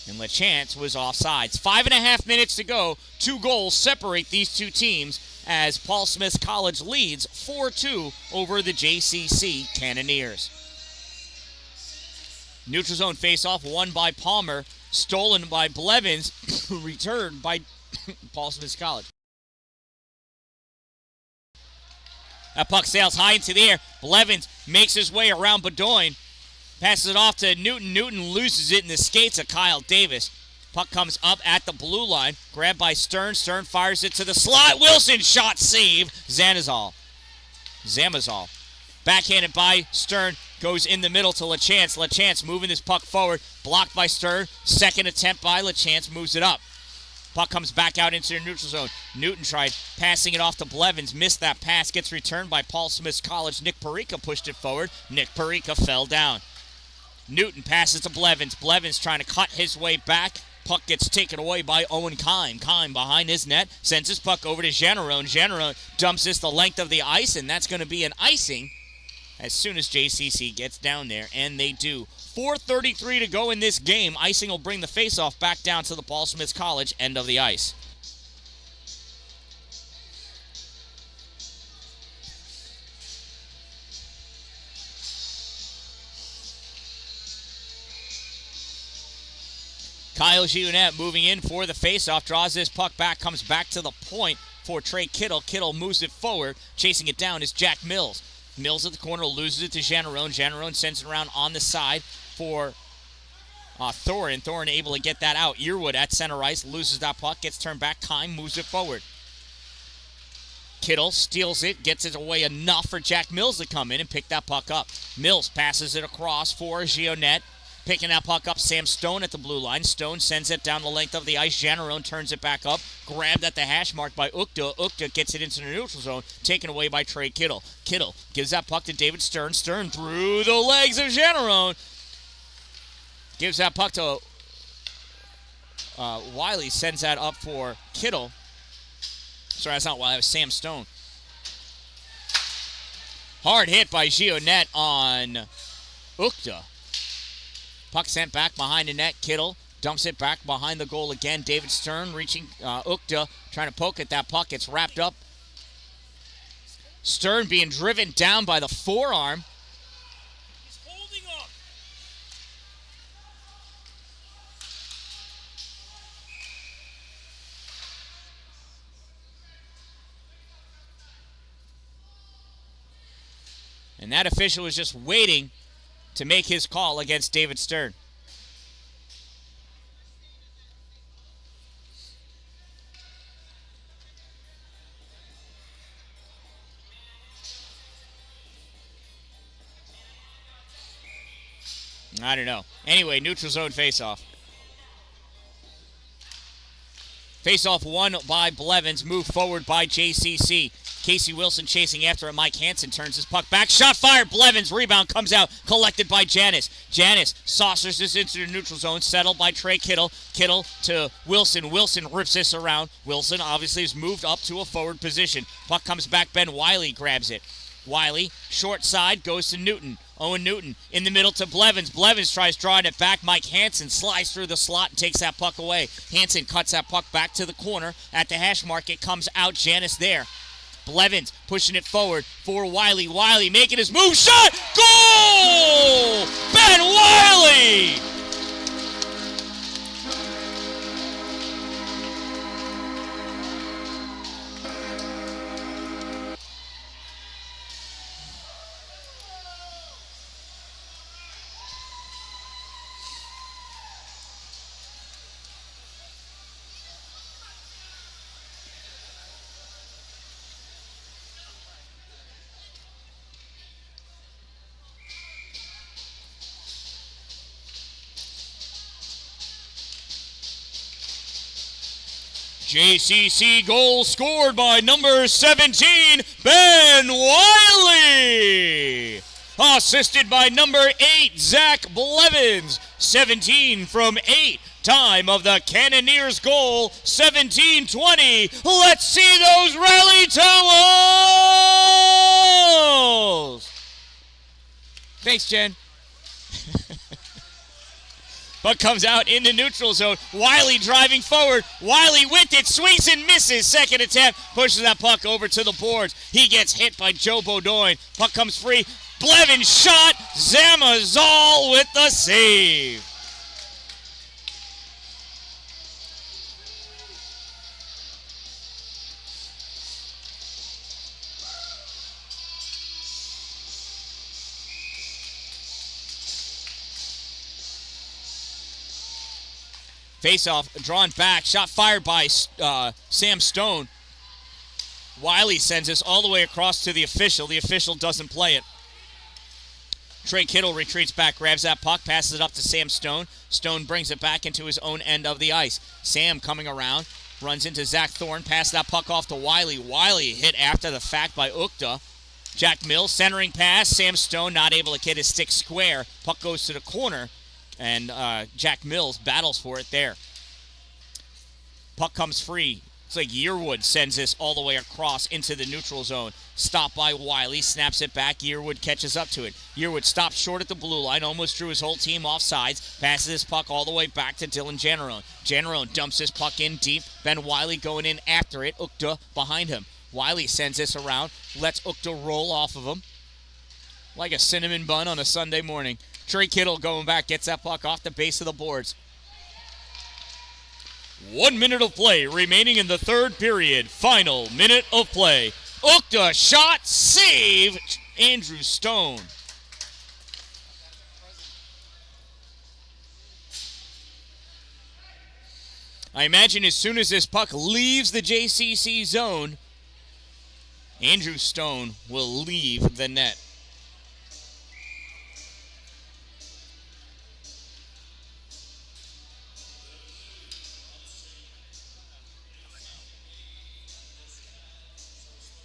and LaChance was offsides. 5.5 minutes to go. 2 goals separate these two teams as Paul Smith College leads 4-2 over the JCC Cannoneers. Neutral zone faceoff won by Palmer, stolen by Blevins, returned by Paul Smith College. That puck sails high into the air. Blevins makes his way around Bedoin. Passes it off to Newton. Newton loses it in the skates of Kyle Davis. Puck comes up at the blue line. Grabbed by Stern. Stern fires it to the slot. Wilson shot save. Zamazal. Backhanded by Stern. Goes in the middle to LaChance. LaChance moving this puck forward. Blocked by Stern. Second attempt by LaChance. Moves it up. Puck comes back out into the neutral zone. Newton tried passing it off to Blevins. Missed that pass. Gets returned by Paul Smith College. Nick Perica pushed it forward. Nick Perica fell down. Newton passes to Blevins. Blevins trying to cut his way back. Puck gets taken away by Owen Kime. Kime behind his net. Sends his puck over to Generone. Generone dumps this the length of the ice, and that's going to be an icing as soon as JCC gets down there, and they do. 4:33 to go in this game. Icing will bring the faceoff back down to the Paul Smith College end of the ice. Kyle Gionette moving in for the faceoff, draws this puck back, comes back to the point for Trey Kittle. Kittle moves it forward. Chasing it down is Jack Mills. Mills at the corner loses it to Generone. Generone sends it around on the side for Thorin. Thorin able to get that out. Earwood at center ice loses that puck, gets turned back. Kime moves it forward. Kittle steals it, gets it away enough for Jack Mills to come in and pick that puck up. Mills passes it across for Gionette. Picking that puck up, Sam Stone at the blue line. Stone sends it down the length of the ice. Generone turns it back up. Grabbed at the hash mark by Ukta. Ukta gets it into the neutral zone. Taken away by Trey Kittle. Kittle gives that puck to David Stern. Stern through the legs of Generone. Gives that puck to Wiley. Sends that up for Kittle. Sorry, that's not Wiley. That was Sam Stone. Hard hit by Gionette on Ukta. Puck sent back behind the net. Kittle dumps it back behind the goal again. David Stern reaching Ukta, trying to poke at that puck. It's wrapped up. Stern being driven down by the forearm. He's holding up. And that official was just waiting to make his call against David Stern. I don't know. Anyway, neutral zone faceoff. Faceoff won by Blevins. Move forward by JCC. Casey Wilson chasing after it. Mike Hansen turns his puck back. Shot fired. Blevins. Rebound comes out. Collected by Janis. Janis saucers this into the neutral zone. Settled by Trey Kittle. Kittle to Wilson. Wilson rips this around. Wilson obviously has moved up to a forward position. Puck comes back. Ben Wiley grabs it. Wiley, short side, goes to Newton. Owen Newton in the middle to Blevins. Blevins tries drawing it back. Mike Hansen slides through the slot and takes that puck away. Hansen cuts that puck back to the corner. At the hash mark, it comes out. Janis there. Blevins pushing it forward for Wiley. Wiley making his move. Shot! Goal! Ben Wiley! JCC goal scored by number 17, Ben Wiley. Assisted by number 8, Zach Blevins. 17 from 8. Time of the Cannoneers goal, 17:20. Let's see those rally towels. Thanks, Jen. Puck comes out in the neutral zone. Wiley driving forward. Wiley with it, swings and misses. Second attempt, pushes that puck over to the boards. He gets hit by Joe Beaudoin. Puck comes free. Blevins shot. Zamazal with the save. Face-off, drawn back, shot fired by Sam Stone. Wiley sends this all the way across to the official. The official doesn't play it. Trey Kittle retreats back, grabs that puck, passes it up to Sam Stone. Stone brings it back into his own end of the ice. Sam coming around, runs into Zach Thorne, passes that puck off to Wiley. Wiley hit after the fact by Ukta. Jack Mills, centering pass. Sam Stone not able to get his stick square. Puck goes to the corner. And Jack Mills battles for it there. Puck comes free. It's like Yearwood sends this all the way across into the neutral zone. Stopped by Wiley, snaps it back. Yearwood catches up to it. Yearwood stops short at the blue line, almost drew his whole team off sides. Passes this puck all the way back to Dylan Jannerone. Jannerone dumps this puck in deep. Ben Wiley going in after it. Ukta behind him. Wiley sends this around, lets Ukta roll off of him like a cinnamon bun on a Sunday morning. Trey Kittle going back, gets that puck off the base of the boards. 1 minute of play remaining in the third period. Final minute of play. Ukta shot, save, Andrew Stone. I imagine as soon as this puck leaves the JCC zone, Andrew Stone will leave the net.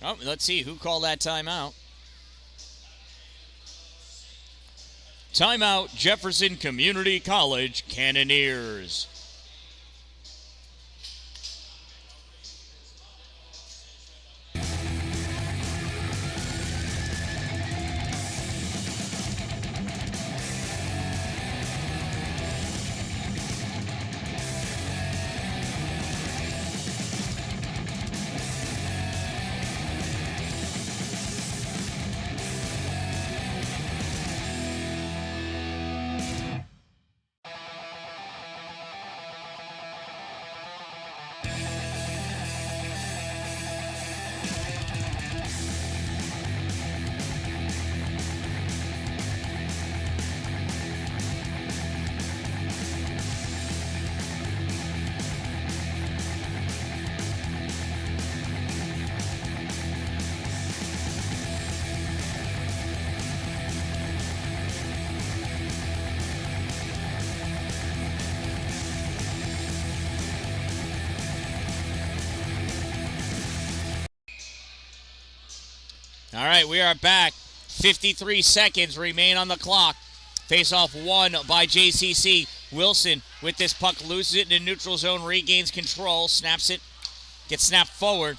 Oh, let's see who called that timeout. Timeout, Jefferson Community College Cannoneers. All right, we are back. 53 seconds remain on the clock. Face-off won by JCC. Wilson with this puck loses it in the neutral zone, regains control, snaps it, gets snapped forward.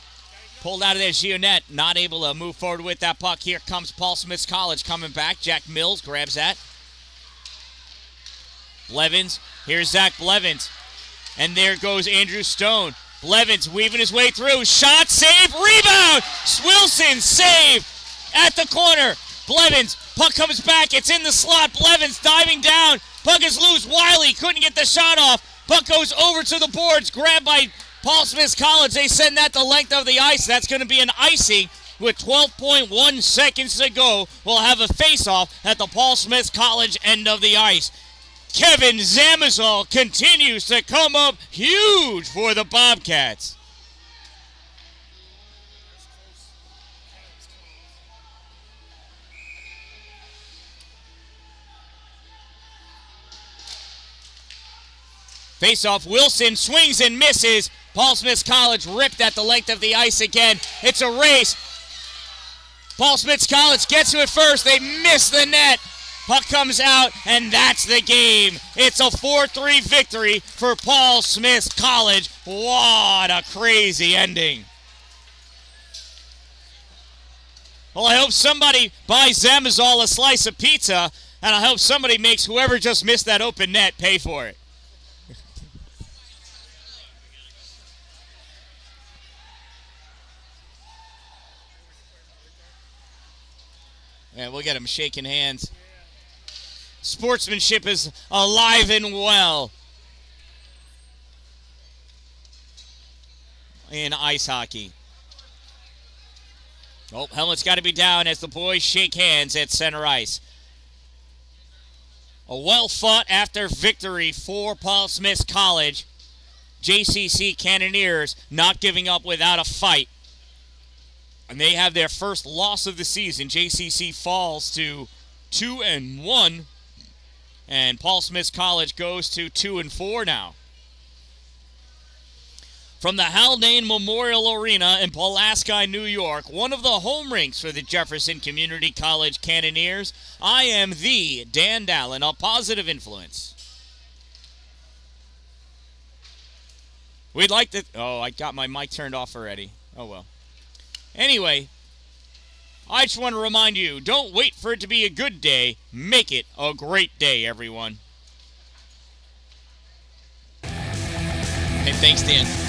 Pulled out of there, Gionette, not able to move forward with that puck. Here comes Paul Smith's College coming back. Jack Mills grabs that. Blevins, here's Zach Blevins. And there goes Andrew Stone. Blevins weaving his way through. Shot, save, rebound! Wilson, save at the corner. Blevins, puck comes back. It's in the slot. Blevins diving down. Puck is loose. Wiley couldn't get the shot off. Puck goes over to the boards. Grabbed by Paul Smith's College. They send that the length of the ice. That's going to be an icing with 12.1 seconds to go. We'll have a face-off at the Paul Smith's College end of the ice. Kevin Zamazal continues to come up huge for the Bobcats. Face-off, Wilson swings and misses. Paul Smith College ripped at the length of the ice again. It's a race. Paul Smith College gets to it first. They miss the net. Puck comes out, and that's the game. It's a 4-3 victory for Paul Smith College. What a crazy ending. Well, I hope somebody buys Zamazol a slice of pizza, and I hope somebody makes whoever just missed that open net pay for it. And we'll get them shaking hands. Sportsmanship is alive and well in ice hockey. Oh, helmet's got to be down as the boys shake hands at center ice. A well-fought after victory for Paul Smith College. JCC Cannoneers not giving up without a fight. And they have their first loss of the season. JCC falls to 2-1. And Paul Smith College goes to 2-4 now. From the Haldane Memorial Arena in Pulaski, New York, one of the home rinks for the Jefferson Community College Cannoneers, I am the Dan-Dalin, a positive influence. We'd like to... Oh, I got my mic turned off already. Oh, well. Anyway, I just want to remind you, don't wait for it to be a good day. Make it a great day, everyone. Hey, thanks, Dan.